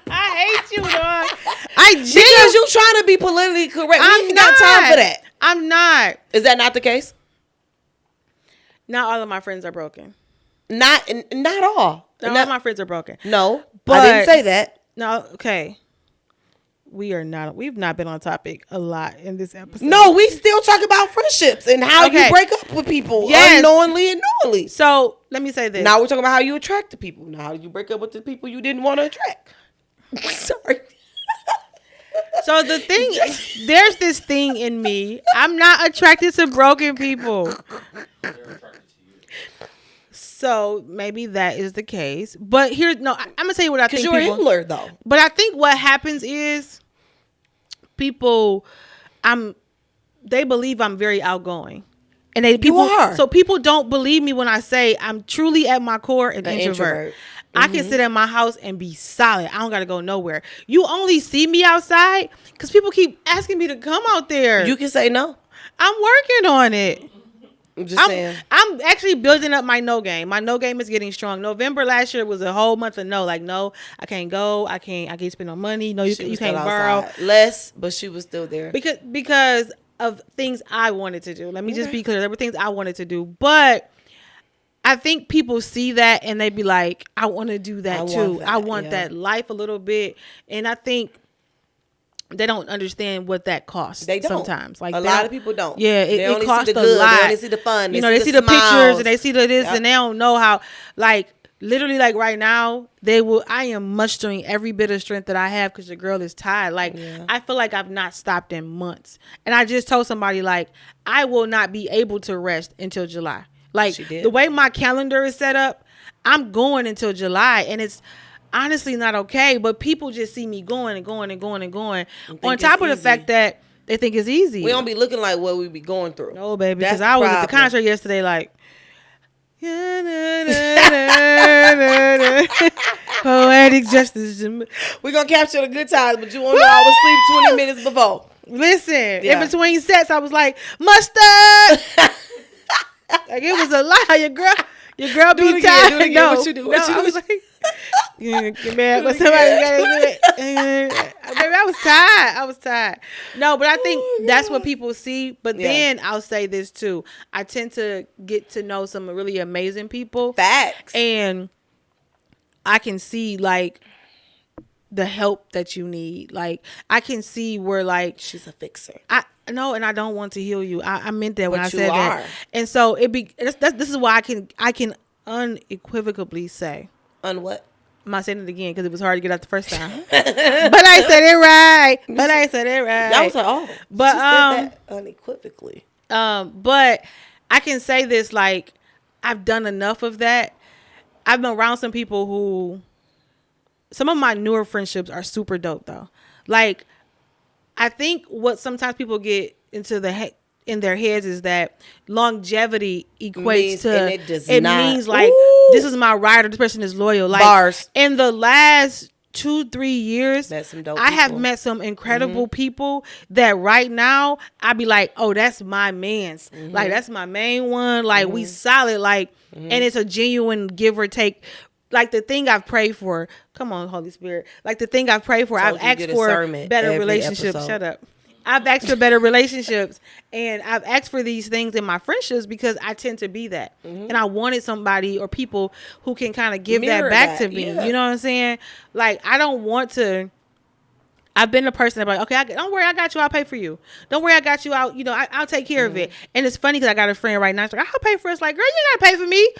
I hate you, dog. Because you trying to be politically correct. We ain't got time for that. I'm not. Is that not the case? Not all of my friends are broken. Not all. Not all of my friends are broken. No, but I didn't say that. No, okay. We've not been on topic a lot in this episode. No, we still talk about friendships and how you break up with people unknowingly and knowingly. So let me say this. Now we're talking about how you attract the people. Now how do you break up with the people you didn't want to attract? Sorry. So the thing, there's this thing in me. I'm not attracted to broken people. So maybe that is the case. But I'm gonna tell you what I think. Because you're a Hitler, though. But I think what happens is people, they believe I'm very outgoing, and you are. So people don't believe me when I say I'm truly at my core an introvert. I can sit at my house and be solid. I don't got to go nowhere. You only see me outside because people keep asking me to come out there. You can say no. I'm working on it. I'm just saying. I'm actually building up my no game. My no game is getting strong. November last year was a whole month of no. Like, no, I can't go. I can't spend no money. No, you can't borrow. Less, but she was still there. Because of things I wanted to do. Let me just be clear. There were things I wanted to do. But I think people see that and they be like, I want to do that too. I want that life a little bit. And I think they don't understand what that costs. They don't. Sometimes. Like a lot of people don't. Yeah, it costs a lot. They only see the fun. They see the pictures and they see the this and they don't know how, like, literally, like right now, I am mustering every bit of strength that I have because your girl is tired. Like, I feel like I've not stopped in months. And I just told somebody, like, I will not be able to rest until July. Like, the way my calendar is set up, I'm going until July. And it's honestly not okay. But people just see me going and going and going and going. On top of the fact that they think it's easy. We don't be looking like what we be going through. No, baby. Because I was at the concert yesterday, like, poetic justice. We're gonna capture the good times, but you won't know I was asleep 20 minutes before. Listen, in between sets, I was like, mustard. Like, it was a lie. Your girl be tired. Do it again. No, what you do? I was like, get mad, but somebody gotta do it. Baby, I was tired. No, but I think that's what people see. But then I'll say this too. I tend to get to know some really amazing people. Facts. And I can see, like, the help that you need. Like, I can see where, like, she's a fixer. No, and I don't want to heal you. I meant that when I said that. And so this is why I can unequivocally say. On what? I'm not saying it again because it was hard to get out the first time. But I said it right. I was like, oh, but she said that unequivocally. But I can say this, like, I've done enough of that. I've been around some people who, some of my newer friendships are super dope though. Like, I think what sometimes people get into in their heads is that longevity equates to it means like, this is my ride or this person is loyal. Like, bars. In the last 2-3 years, I have met some incredible people that right now I be like, oh, that's my man's. Like, that's my main one. Like, we solid. Like, and it's a genuine give or take. Like, the thing I've prayed for, come on, Holy Spirit. Like, the thing I've prayed for, I've asked for better relationships. Episode. Shut up. I've asked for better relationships, and I've asked for these things in my friendships because I tend to be that. And I wanted somebody or people who can kind of give that back to me. Yeah. You know what I'm saying? Like, I don't want to. I've been the person that's like, okay, don't worry, I got you. I'll pay for you. Don't worry, I got you out. You know, I'll take care of it. And it's funny because I got a friend right now. She's like, I'll pay for it. It's like, girl, you gotta pay for me.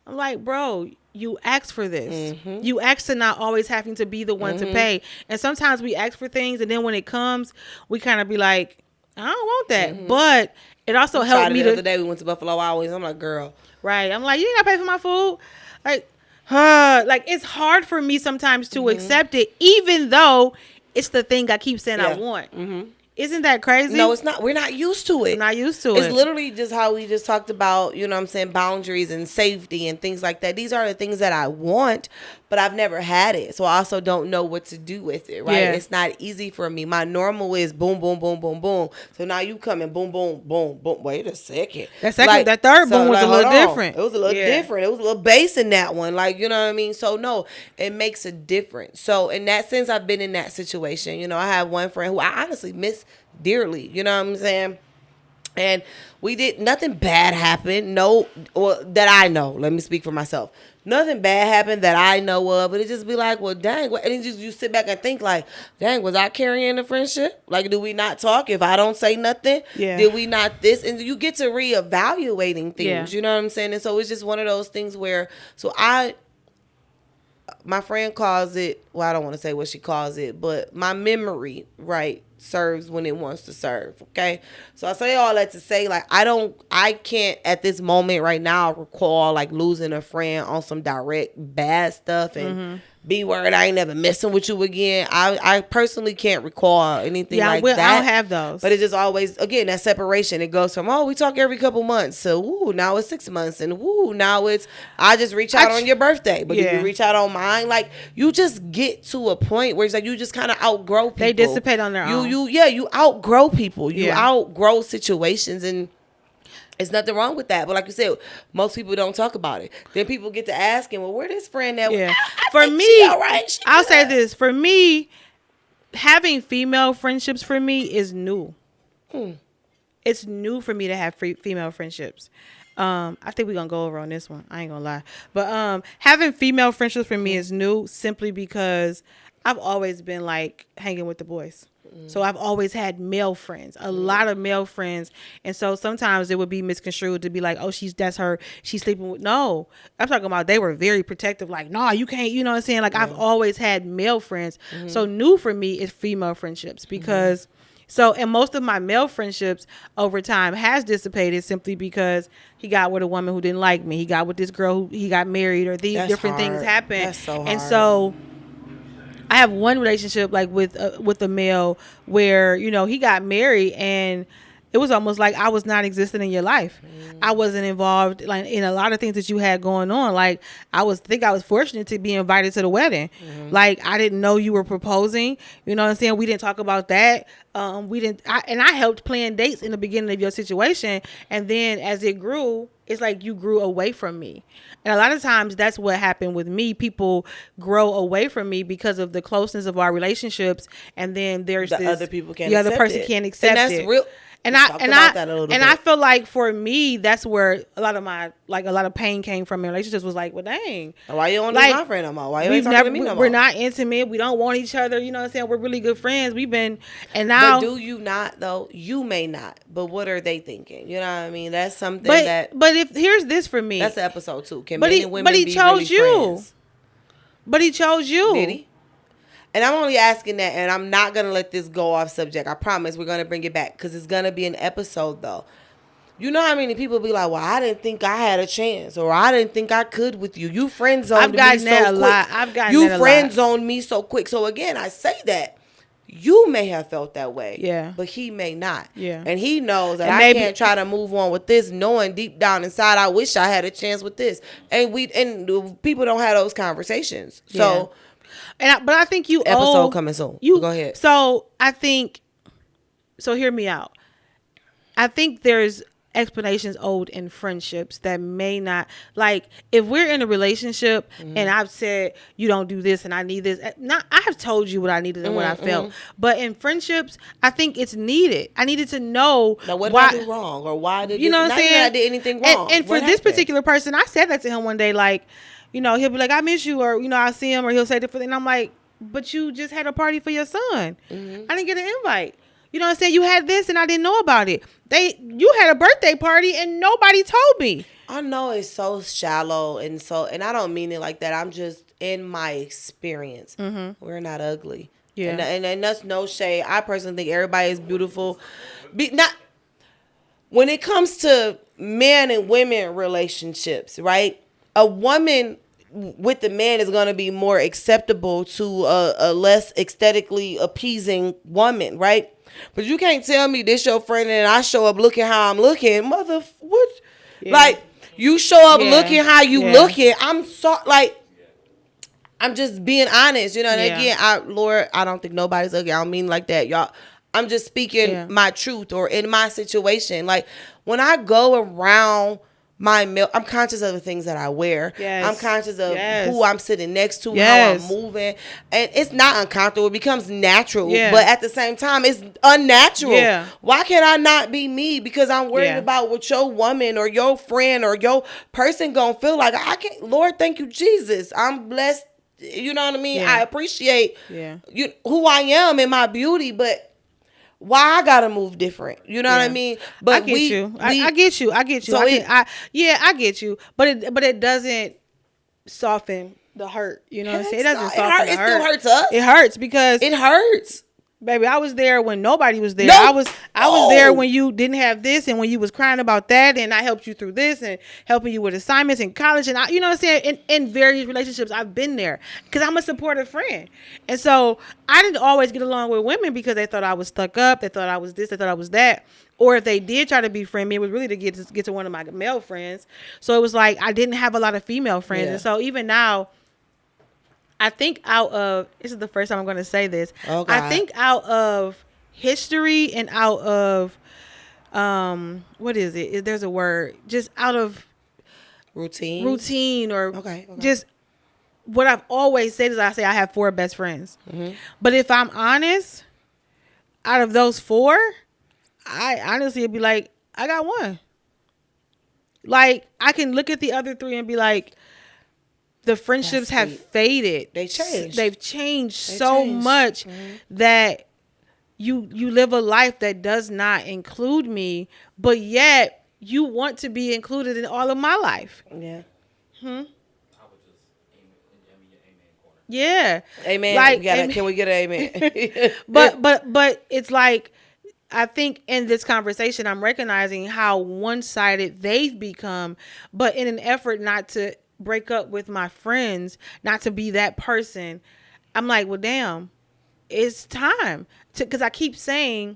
I'm like, bro, you asked for this. You asked to not always having to be the one to pay. And sometimes we ask for things, and then when it comes, we kind of be like, I don't want that. But it also helped me. The other day we went to Buffalo Wild Wings. I'm like, girl, right? I'm like, you ain't gotta pay for my food. Like it's hard for me sometimes to accept it, even though it's the thing I keep saying I want. Isn't that crazy? No, it's not. We're not used to it. We're not used to it. It's literally just how we just talked about, you know what I'm saying, boundaries and safety and things like that. These are the things that I want, but I've never had it. So I also don't know what to do with it, right? Yeah. It's not easy for me. My normal is boom, boom, boom, boom, boom. So now you come and boom, boom, boom, boom. Wait a second. That third boom was a little different. It was a little different. It was a little bass in that one. Like, you know what I mean? So no, it makes a difference. So in that sense, I've been in that situation. You know, I have one friend who I honestly miss dearly, you know what I'm saying? And we did nothing bad happen. No, or that I know. Let me speak for myself. Nothing bad happened that I know of, but it just be like, well, dang. And it just, you sit back and think like, dang, was I carrying the friendship? Like, do we not talk if I don't say nothing? Yeah. Did we not this? And you get to reevaluating things, you know what I'm saying? And so it's just one of those things where, my friend calls it, well, I don't want to say what she calls it, but my memory, right, serves when it wants to serve, okay? So I say all that to say, like, I can't at this moment right now recall, like, losing a friend on some direct bad stuff and B word, I ain't never messing with you again. I personally can't recall anything like that. I don't have those. But it just always, again, that separation. It goes from, we talk every couple months. So, now it's 6 months. And, now it's, I just reach out on your birthday. But you reach out on mine. Like, you just get to a point where it's like you just kind of outgrow people. They dissipate on their own. You outgrow people. You outgrow situations, and there's nothing wrong with that. But like you said, most people don't talk about it. Then people get to asking, well, where this friend at? Yeah. For me, all right. I'll say this. For me, having female friendships for me is new. It's it's new for me to have female friendships. I think we're gonna go over on this one. I ain't gonna lie, but having female friendships for me is new simply because I've always been like hanging with the boys. So I've always had male friends, a lot of male friends, and so sometimes it would be misconstrued to be like, oh, she's sleeping with. No, I'm talking about they were very protective, like, no, you can't, you know what I'm saying? Like I've always had male friends. So new for me is female friendships because. So, and most of my male friendships over time has dissipated simply because he got with a woman who didn't like me. He got with this girl who he got married, or these different things happened. That's so hard. And so I have one relationship like with a male where, you know, he got married and it was almost like I was not existing in your life. I wasn't involved like in a lot of things that you had going on. Like I was fortunate to be invited to the wedding. Like I didn't know you were proposing. You know what I'm saying? We didn't talk about that. I helped plan dates in the beginning of your situation, and then as it grew, it's like you grew away from me. And a lot of times that's what happened with me. People grow away from me because of the closeness of our relationships, and then there's the other people can't. The other person can't accept it. And that's real. And I feel like for me, that's where a lot of pain came from in relationships. Was like, well, dang, why you don't like my friend no more? Why you ain't talking to me no more? We're not intimate. We don't want each other. You know what I'm saying? We're really good friends. And now. But do you not though? You may not. But what are they thinking? You know what I mean? That's something But if here's this for me. That's episode 2. Can men and women be chose really you. Friends? But he chose you. Did he? And I'm only asking that, and I'm not going to let this go off subject. I promise we're going to bring it back because it's going to be an episode, though. You know how many people be like, well, I didn't think I had a chance, or I didn't think I could with you. You friend zoned me so quick. I've gotten you that a friend lot. zoned me so quick. So again, I say that. You may have felt that way. Yeah. But he may not. Yeah. And he knows that I can't try to move on with this, knowing deep down inside, I wish I had a chance with this. And people don't have those conversations. So. But I think you episode coming soon. You go ahead. So hear me out. I think there's explanations owed in friendships that may not, like if we're in a relationship and I've said you don't do this and I need this. I have told you what I needed and what I felt. But in friendships, I think it's needed. I needed to know what did I do wrong, or why did you know what I'm saying? I did anything wrong. And for this particular person, I said that to him one day, like. You know, he'll be like, I miss you, or, you know, I see him, or he'll say different things. And I'm like, but you just had a party for your son. I didn't get an invite. You know what I'm saying? You had this and I didn't know about it. You had a birthday party and nobody told me. I know it's so shallow and I don't mean it like that. I'm just, in my experience, we're not ugly. Yeah. And that's no shade. I personally think everybody is beautiful. When it comes to men and women relationships, right? A woman with the man is going to be more acceptable to a less aesthetically appeasing woman, right? But you can't tell me this your friend and I show up looking how I'm looking. What? Yeah. Like, you show up looking how you looking. I'm just being honest, you know. And again, Lord, I don't think nobody's ugly. I don't mean like that, y'all. I'm just speaking my truth or in my situation. Like, when I go around I'm conscious of the things that I wear. Yes. I'm conscious of who I'm sitting next to, how I'm moving. And it's not uncomfortable. It becomes natural. Yeah. But at the same time, it's unnatural. Yeah. Why can't I not be me? Because I'm worried about what your woman or your friend or your person gonna feel like. I can't. Lord, thank you, Jesus. I'm blessed. You know what I mean? I appreciate who I am and my beauty, but why I gotta move different? You know what I mean? But I get you. I get you. So I get you. But it doesn't soften the hurt. You know what I'm saying? It doesn't soften the hurt. It still hurts us. It hurts because it hurts. Baby, I was there when nobody was there. I was there when you didn't have this and when you was crying about that, and I helped you through this and helping you with assignments in college, and you know what I'm saying? In various relationships, I've been there because I'm a supportive friend. And so I didn't always get along with women because they thought I was stuck up, they thought I was this, they thought I was that. Or if they did try to befriend me, it was really to get to one of my male friends. So it was like I didn't have a lot of female friends. Yeah. And so even now, I think this is the first time I'm going to say this. Oh, God. I think out of history and out of, what is it? There's a word. Just out of routine or just what I've always said is I say I have 4 best friends. Mm-hmm. But if I'm honest, out of those 4, I honestly would be like, I got one. Like, I can look at the other three and be like, the friendships have faded. They changed. They've changed so much that you live a life that does not include me, but yet you want to be included in all of my life. Yeah. Yeah. Amen. Like, Can we get an amen? but it's like, I think in this conversation, I'm recognizing how one-sided they've become, but in an effort not to break up with my friends, not to be that person, I'm like, well, damn, it's time to, because I keep saying,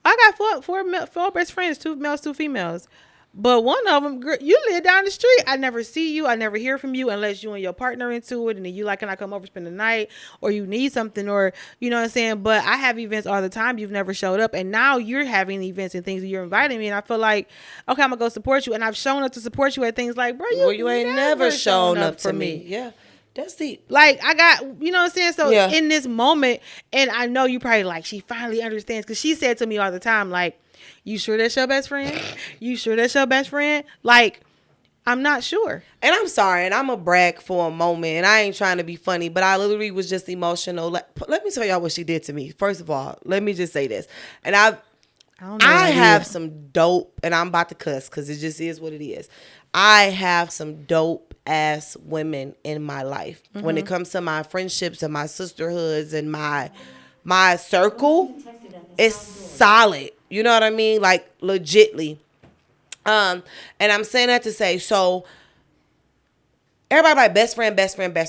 I got four best friends, 2 males, 2 females. But one of them, girl, you live down the street. I never see you. I never hear from you unless you and your partner into it. And then you like, can I come over, spend the night? Or you need something, or, you know what I'm saying? But I have events all the time. You've never showed up. And now you're having events and things, and you're inviting me. And I feel like, okay, I'm going to go support you. And I've shown up to support you at things like, bro, you ain't never shown up for me. Yeah. That's deep. Like, I got, you know what I'm saying? So in this moment, and I know you probably like, she finally understands, because she said to me all the time, like, you sure that's your best friend? You sure that's your best friend? Like, I'm not sure. And I'm sorry, and I'm going to brag for a moment, and I ain't trying to be funny, but I literally was just emotional. Let me tell y'all what she did to me. First of all, let me just say this. And I have some dope, and I'm about to cuss because it just is what it is. I have some dope ass women in my life. When it comes to my friendships and my sisterhoods and my circle, it's solid. You know what I mean? Like, legitly. And I'm saying that to say, so everybody like best friend.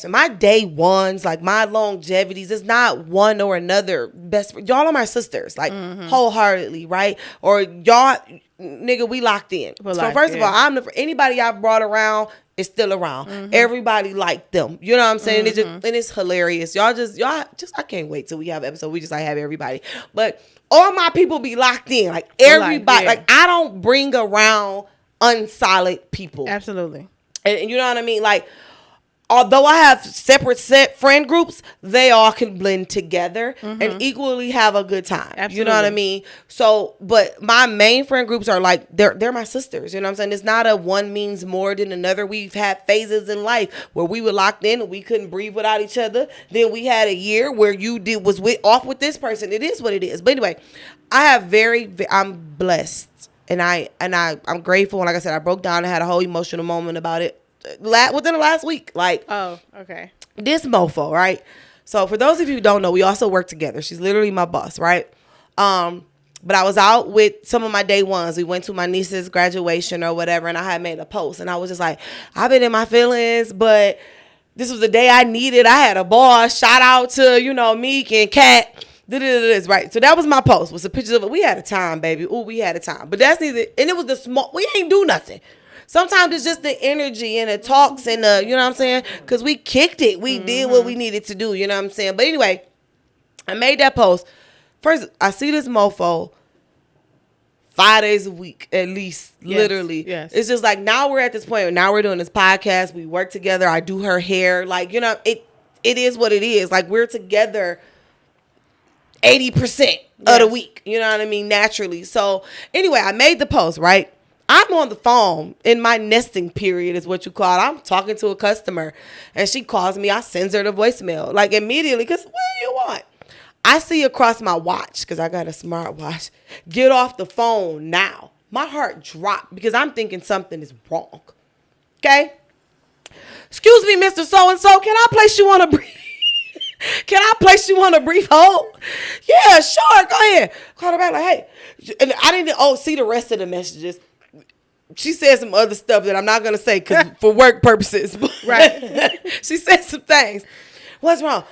My day ones, like my longevities, it's not one or another best friend. Y'all are my sisters, like wholeheartedly, right? Or y'all, nigga, we locked in. So first of all, anybody I've brought around is still around. Everybody like them. You know what I'm saying? And it's hilarious. Y'all just, I can't wait till we have an episode. We just like have everybody. But all my people be locked in. Like everybody, like I don't bring around unsolid people. Absolutely. And you know what I mean? Like, although I have separate friend groups, they all can blend together and equally have a good time. Absolutely. You know what I mean? So, but my main friend groups are like, they're my sisters. You know what I'm saying? It's not a one means more than another. We've had phases in life where we were locked in and we couldn't breathe without each other. Then we had a year where was off with this person. It is what it is. But anyway, I'm blessed. And I'm grateful. And like I said, I broke down and had a whole emotional moment about it within the last week. Like, oh, okay. This mofo, right? So for those of you who don't know, we also work together. She's literally my boss, right? But I was out with some of my day ones. We went to my niece's graduation or whatever, and I had made a post. And I was just like, I've been in my feelings, but this was the day I needed. I had a boss. Shout out to, Meek and Kat. Right. So that was my post. Was a picture of it. We had a time, baby. Ooh, we had a time. But that's neither. And it was the small. We ain't do nothing. Sometimes it's just the energy and the talks and the, you know what I'm saying? Because we kicked it. We did what we needed to do. You know what I'm saying? But anyway, I made that post. First, I see this mofo 5 days a week at least, literally. Yes. It's just like now we're at this point. Now we're doing this podcast. We work together. I do her hair. Like, it is what it is. Like, we're together 80% of the week. You know what I mean? Naturally. So anyway, I made the post, right? I'm on the phone in my nesting period is what you call it. I'm talking to a customer and she calls me. I sends her the voicemail like immediately because what do you want? I see across my watch because I got a smartwatch. Get off the phone now. My heart dropped because I'm thinking something is wrong. Okay? Excuse me, Mr. So-and-so. Can I place you on a brief? Can I place you on a brief hold? Yeah, sure. Go ahead. Call her back like, hey. And I didn't see the rest of the messages. She said some other stuff that I'm not going to say because for work purposes. Right. She said some things. What's wrong?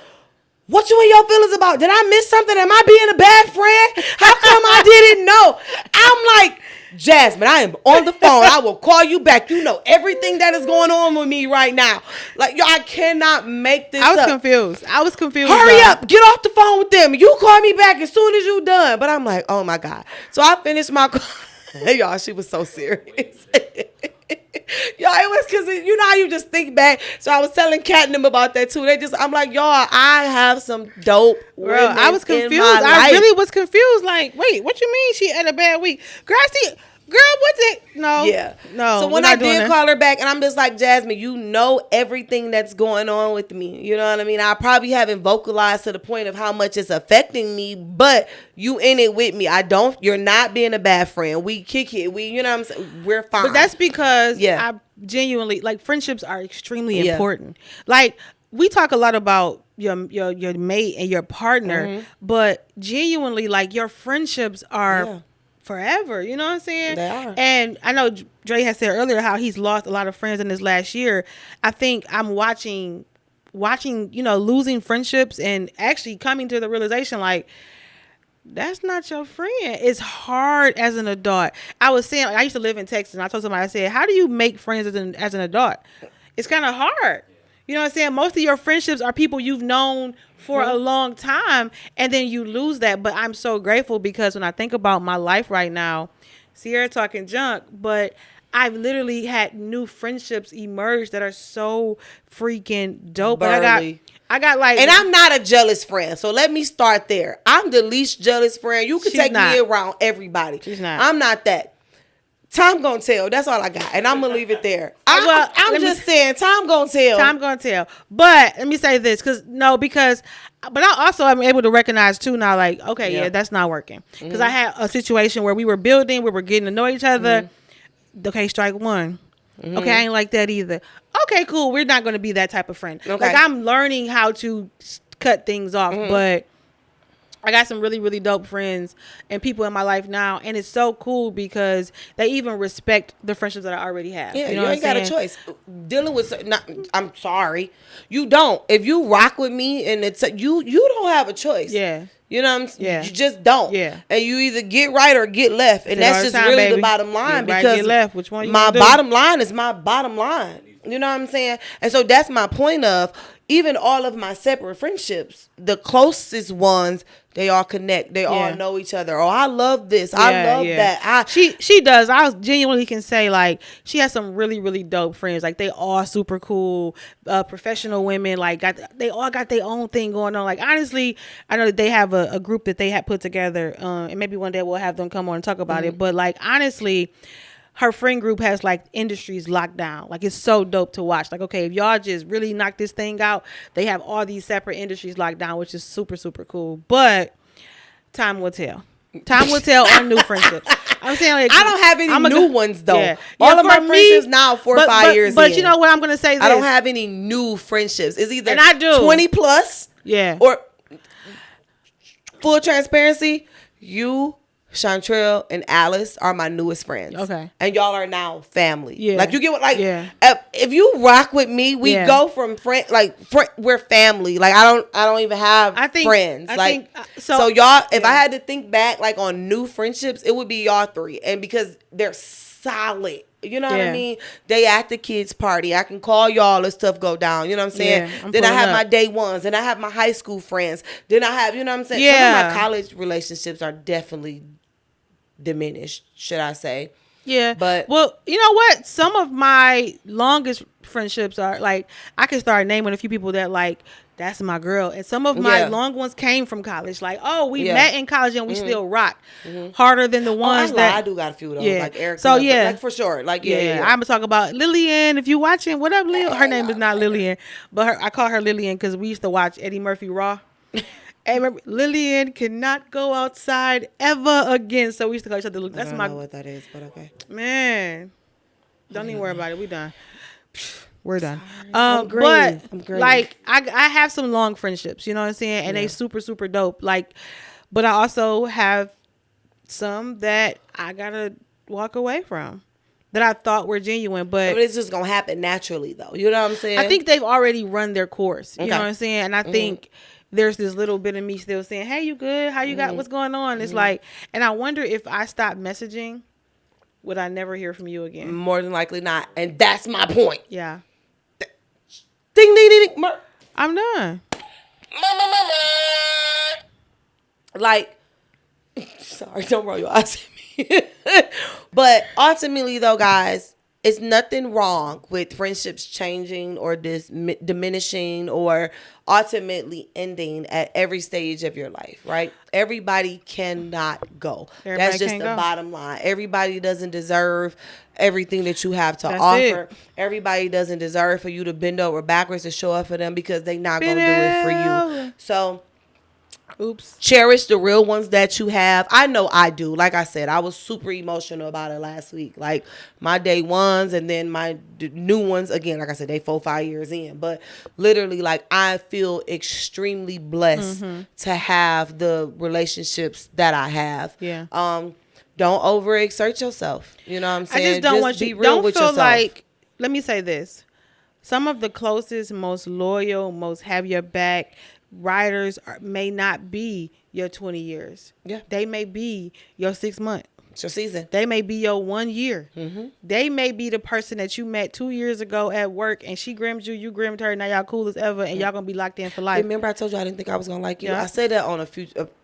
What you in your feelings about? Did I miss something? Am I being a bad friend? How come I didn't know? I'm like, Jasmine, I am on the phone. I will call you back. You know everything that is going on with me right now. Like, yo, I cannot make this up. I was confused. Hurry up. Get off the phone with them. You call me back as soon as you done. But I'm like, oh, my God. So I finished my call. Y'all, she was so serious. Yo, Y'all, it was because you know how you just think back. So I was telling Kat and them about that too. I'm like, y'all, I have some dope Girl, I was confused. I really was confused. Like, wait, what you mean she had a bad week? Girl, what's it? No. Yeah. No. So when I did call her back, and I'm just like, Jasmine, you know everything that's going on with me. You know what I mean? I probably haven't vocalized to the point of how much it's affecting me, but you in it with me. You're not being a bad friend. We kick it. You know what I'm saying? We're fine. But that's because I genuinely, like, friendships are extremely important. Like, we talk a lot about your mate and your partner, but genuinely, like, your friendships are forever. You know what I'm saying? They are. And I know Dre has said earlier how he's lost a lot of friends in this last year. I think I'm watching, losing friendships and actually coming to the realization, like, that's not your friend. It's hard as an adult. I was saying, like, I used to live in Texas, and I told somebody, I said, how do you make friends as an adult? It's kind of hard. You know what I'm saying? Most of your friendships are people you've known for a long time, and then you lose that. But I'm so grateful because when I think about my life right now, Sierra talking junk, but I've literally had new friendships emerge that are so freaking dope. Burly. I got like, and I'm not a jealous friend, so let me start there. I'm the least jealous friend. You can take me around everybody. She's not. I'm not that. Time gonna tell. That's all I got, and I'm gonna leave it there. I'm just saying, time gonna tell. Time gonna tell. But let me say this, but I also am able to recognize too now, like, okay, that's not working. Because I had a situation where we were building, we were getting to know each other. Okay, strike one. Okay, I ain't like that either. Okay, cool. We're not gonna be that type of friend. Okay. Like, I'm learning how to cut things off, but I got some really, really dope friends and people in my life now, and it's so cool because they even respect the friendships that I already have. Yeah, you know you what ain't I'm got saying? a choice. Dealing with, I'm sorry, you don't. If you rock with me, and it's you don't have a choice. Yeah. You know what I'm saying? Yeah. You just don't. Yeah. And you either get right or get left, and that's just really baby. the bottom line. Get right, because get left. Which one you my gonna do? bottom line is my bottom line. You know what I'm saying? And so that's my point of even all of my separate friendships, the closest ones, they all connect. They all know each other. Oh, I love this. I love that. She does. I genuinely can say, like, she has some really, really dope friends. Like, they all super cool, professional women. Like, they all got their own thing going on. Like, honestly, I know that they have a group that they had put together, and maybe one day we'll have them come on and talk about it. But, like, honestly, her friend group has, like, industries locked down. Like, it's so dope to watch. Like, okay, if y'all just really knock this thing out, they have all these separate industries locked down, which is super, super cool. But time will tell. Time will tell on new friendships. I'm saying, like, I don't have any new ones though. Yeah. All of my friendships now 4 or 5 years. But you know what? I'm gonna say this. I don't have any new friendships. It's either and I do. 20 plus, or full transparency. You, Chantrell, and Alice are my newest friends. Okay. And y'all are now family. Yeah. Like, you get what, like, if you rock with me, we go from we're family. Like, I don't even have friends. So y'all, if I had to think back, like, on new friendships, it would be y'all three. And because they're solid. You know what I mean? They at the kids' party. I can call y'all as stuff go down. You know what I'm saying? Then I have my day ones. Then I have my high school friends. Then I have, you know what I'm saying? Yeah. Some of my college relationships are definitely diminished, should I say. Yeah. But, well, you know what? Some of my longest friendships are, like, I can start naming a few people that, like, that's my girl. And some of my long ones came from college. Like, oh, we met in college and we still rock harder than the ones I do got a few of those. Like Erica. So, like, for sure. Like, I'm going to talk about Lillian. If you watching, what up, Lil? Her name is not Lillian, but I call her Lillian because we used to watch Eddie Murphy Raw. And remember, Lillian cannot go outside ever again. So we used to call each other. That's I don't know what that is, but okay. Man, don't even worry about it. We done. We're done. I'm but like, I have some long friendships. You know what I'm saying? And they super, super dope. Like, but I also have some that I gotta walk away from that I thought were genuine. But it's just gonna happen naturally, though. You know what I'm saying? I think they've already run their course. You know what I'm saying? And I think there's this little bit of me still saying, hey, you good? How you got? What's going on? It's like, and I wonder if I stop messaging, would I never hear from you again? More than likely not. And that's my point. Yeah. Ding, ding, ding, ding. I'm done. Like, sorry, don't roll your eyes at me. But ultimately, though, guys, it's nothing wrong with friendships changing or diminishing or ultimately ending at every stage of your life, right? Everybody cannot go. Everybody That's just can't the go. bottom line. Everybody doesn't deserve everything that you have to That's offer. it. Everybody doesn't deserve for you to bend over backwards to show up for them because they not going Bend to do it for over. you. So Oops. cherish the real ones that you have. I know I do. Like I said, I was super emotional about it last week. Like my day ones and then my new ones. Again, like I said, they 4-5 years in. But literally, like I feel extremely blessed to have the relationships that I have. Yeah. Don't overexert yourself. You know what I'm saying? I just don't want be you. real Don't with feel yourself. like. Let me say this: some of the closest, most loyal, most have your back riders may not be your 20 years. Yeah. They may be your 6 months. It's your season. They may be your 1 year. Mm-hmm. They may be the person that you met 2 years ago at work, and she grimmed you, you grimmed her. Now y'all cool as ever, and y'all gonna be locked in for life. Remember, I told you I didn't think I was gonna like you. Yeah. I said that on a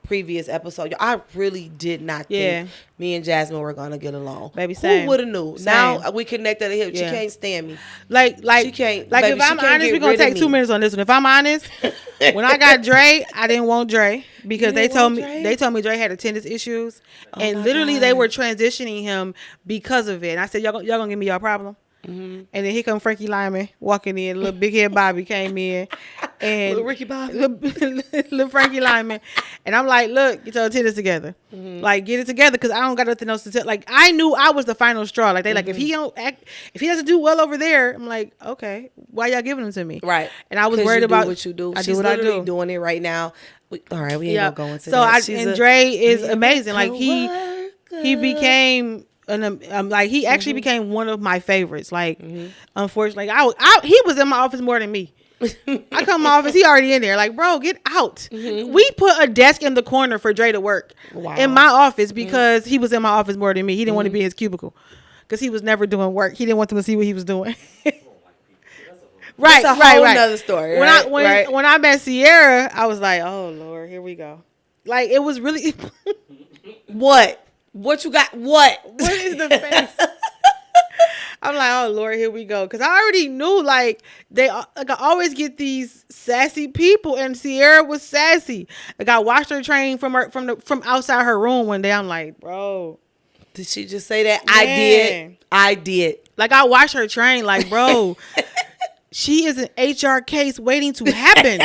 previous episode. I really did not think me and Jasmine were gonna get along. Baby, same. Who would have knew? Same. Now we connected at the hip. Yeah. She can't stand me. Like She can't. Like baby, if I'm she can't honest, get we're gonna rid of take 2 me. minutes on this one. If I'm honest, when I got Dre, I didn't want Dre because You they didn't told want me Dre? Dre had attendance issues, Oh and my literally God. they were transitioning him because of it. And I said, y'all gonna give me your problem. Mm-hmm. And then here come Frankie Lyman walking in. Little big head Bobby came in, and Little Ricky Bobby. little Frankie Lyman, and I'm like, look, get your attendance together, like get it together, because I don't got nothing else to tell. Like I knew I was the final straw. Like they like if he don't act, if he doesn't do well over there, I'm like, okay, why y'all giving him to me? Right. And I was 'Cause worried you about do what you do. I She's do what I literally do. doing it right now. All right, we ain't gonna go into so that. and Dre is amazing. Like he became like he actually became one of my favorites. Like unfortunately, he was in my office more than me. I come in my office, he already in there. Like, bro, get out. We put a desk in the corner for Dre to work in my office because he was in my office more than me. He didn't want to be in his cubicle because he was never doing work. He didn't want them to see what he was doing. Right, That's a whole nother story. Right? When I met Sierra, I was like, oh Lord, here we go. Like it was really What you got? What is the face? I'm like, oh Lord, here we go. Cause I already knew like I always get these sassy people, and Sierra was sassy. Like I watched her train from outside her room one day. I'm like, bro, Did she just say that? Man. I did. like I watched her train. Like, bro, she is an HR case waiting to happen.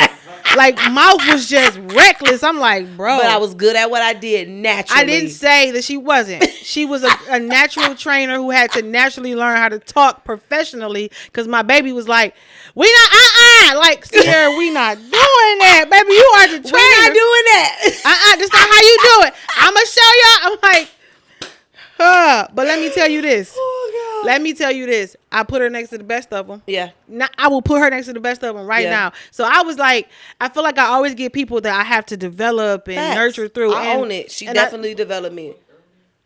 Like mouth was just reckless. I'm like, bro. But I was good at what I did naturally. I didn't say that she wasn't. She was a natural trainer who had to naturally learn how to talk professionally. Because my baby was like, we not, like, Sierra, we not doing that. Baby, you are the trainer. We're not doing that. That's not how you do it. I'm going to show y'all. I'm like, but let me tell you this. Oh, God. Let me tell you this. I put her next to the best of them. Yeah. I will put her next to the best of them right now. So I was like, I feel like I always get people that I have to develop and Facts. nurture through. I own it. She definitely developed me.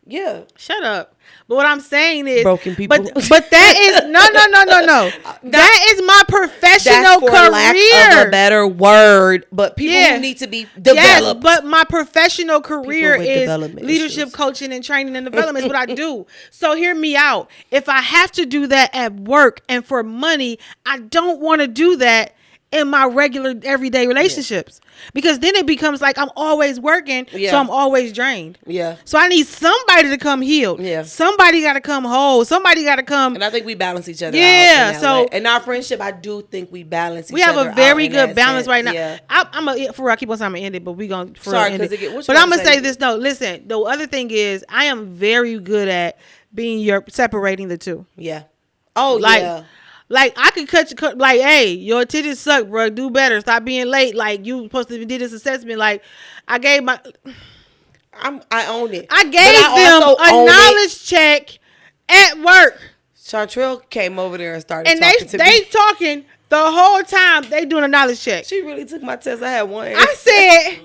Yeah. Shut up. But what I'm saying is Broken people. But that is no. That is my professional That's for career. lack of a better word. But people who need to be developed. Yes, but my professional career with is development leadership issues. coaching and training and development is what I do. So hear me out. If I have to do that at work and for money, I don't want to do that in my regular everyday relationships. Because then it becomes like I'm always working, so I'm always drained. Yeah. So I need somebody to come healed. Yeah. Somebody got to come whole. Somebody got to come. And I think we balance each other Yeah, out. so in our friendship, I do think we balance each we other have out. a very in good that balance sense. right now. Yeah. I'm a for real, I keep on saying I'm gonna end it, but we gonna for Sorry, real end 'cause it. what you But I'm gonna gonna say say? this. No, listen. The other thing is I am very good at being separating the two. Yeah. Oh, Like, yeah. Like I could cut like, hey, your titties suck, bro. Do better. Stop being late. Like you supposed to do this assessment. Like I gave my, I own it. I But gave them also a own it. knowledge check at work, Chantrell came over there and started and talking to they me. talking the whole time. They doing a knowledge check. She really took my test. I had one. I said,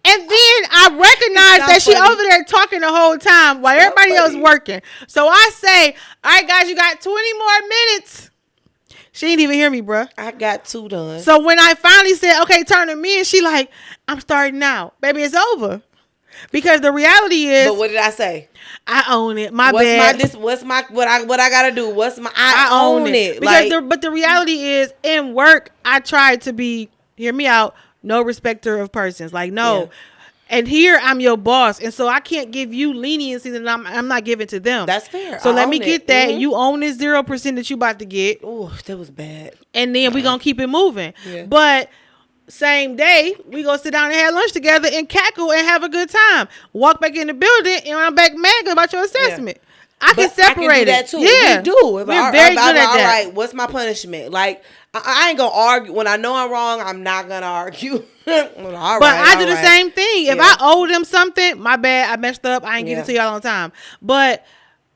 and then I recognized that she over there talking the whole time while everybody else working. So I say, all right, guys, you got 20 more minutes. She didn't even hear me, bruh. I got 2 done. So when I finally said, okay, turn to me, and she like, I'm starting now. Baby, it's over. Because the reality is, But what did I say? I own it. My bad. What I gotta do? I own it. Because but the reality is, in work, I tried to be, hear me out, no respecter of persons. Like, no. Yeah. And here I'm your boss, and so I can't give you leniency that I'm not giving to them. That's fair. So let me own get it. that. Mhm. You own this 0% that you about to get, Oh, that was bad. and then we gonna keep it moving. Yeah. But same day, we go sit down and have lunch together and cackle and have a good time. Walk back in the building, and I'm back mad about your assessment. I can separate I can do that too. Yeah, We do. If we're very good at all that. right, what's my punishment? Like, I ain't gonna argue. When I know I'm wrong, I'm not gonna argue. I do the same thing. If I owe them something, my bad, I messed up. I ain't get it to y'all on time. But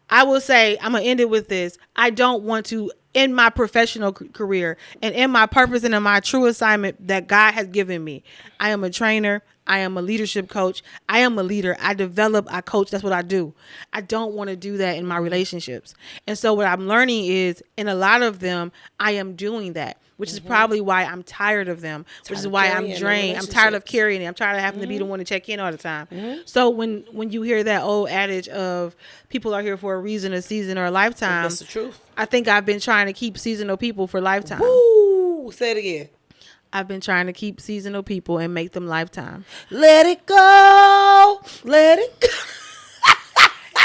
I will say, I'm gonna end it with this. I don't want to, in my professional career and in my purpose and in my true assignment that God has given me, I am a trainer. I am a leadership coach. I am a leader. I develop, I coach. That's what I do. I don't want to do that in my relationships. And so what I'm learning is, in a lot of them, I am doing that, which is probably why I'm tired of them, which is why I'm drained. I'm tired of carrying it. I'm tired of having to be the one to check in all the time. So when you hear that old adage of people are here for a reason, a season, or a lifetime, That's the truth. I think I've been trying to keep seasonal people for lifetime. Woo! Say it again. I've been trying to keep seasonal people and make them lifetime. Let it go. Let it go.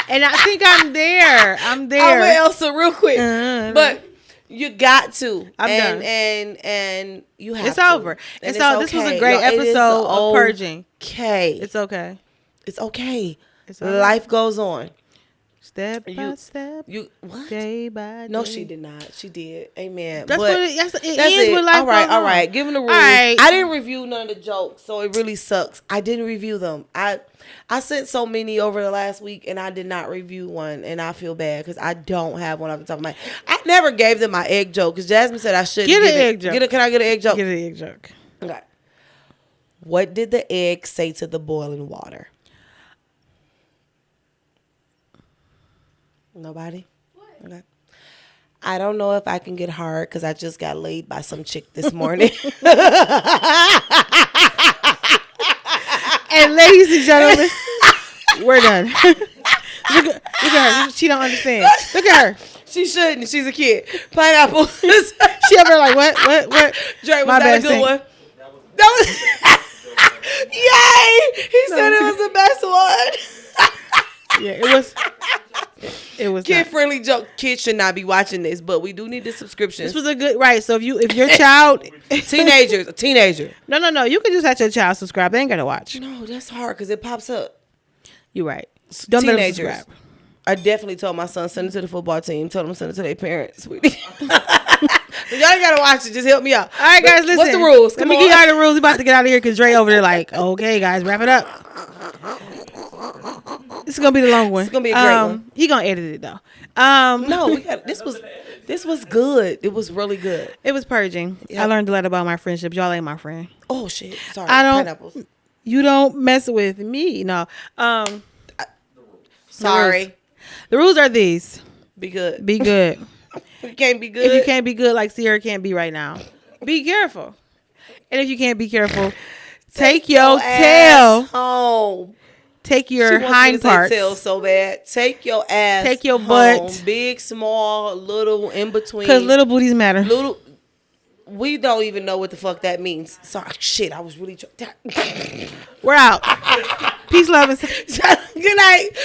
And I think I'm there. I'm there. I went Elsa real quick. But you got to. I'm done. And you have It's to. over. And so this was a great episode of Purging. Okay. It's okay. It's okay. It's all right. Life goes on. Step by step. What? Day by day. No, she did not. She did. Amen. That's but what it ends it. with life. All right, goes all on. right. Give them the rules. right. I didn't review none of the jokes, so it really sucks. I didn't review them. I sent so many over the last week, and I did not review one, and I feel bad because I don't have one off the top of my head. I never gave them my egg joke because Jasmine said I shouldn't Get give an it. egg joke. Can I get an egg joke? Get an egg joke. Okay. What did the egg say to the boiling water? Nobody? Okay. I don't know if I can get hard because I just got laid by some chick this morning. And ladies and gentlemen, we're done. look at her. She don't understand. Look at her. She shouldn't. She's a kid. Pineapple. She ever like what? Drake, was My that bad a good thing. one? That was. Yay! He said it was the best one. Yeah, it was. It was Kid not. friendly joke. Kids should not be watching this, but we do need the subscriptions. This was a good right. So if your child Teenagers, a teenager. No, you can just have your child subscribe. They ain't gotta watch. No, that's hard because it pops up. You're right. Don't let them Teenagers. subscribe. I definitely told my son, send it to the football team. Told them to send it to their parents, sweetie. But y'all ain't gotta watch it. Just help me out. All right, guys, listen. What's the rules? Let me give y'all the rules. We about to get out of here because Dre over there like, okay, guys, wrap it up. This is gonna be the long one. It's gonna be a great one. He gonna edit it though. No, we got this was good. It was really good. It was purging. Yep. I learned a lot about my friendships. Y'all ain't my friend. Oh shit. Sorry. I don't- Pineapples. You don't mess with me. No. Sorry. The rules are these. Be good. Be good. You can't be good. If you can't be good like Sierra can't be right now, be careful. And if you can't be careful, take your tail. home. Take She your wants me to hind say parts. tail so bad. Take your ass. Take your home. butt. Big, small, little, in between. Because little booties matter. Little. We don't even know what the fuck that means. Sorry, shit. I was really. We're out. Peace, love, and Good night.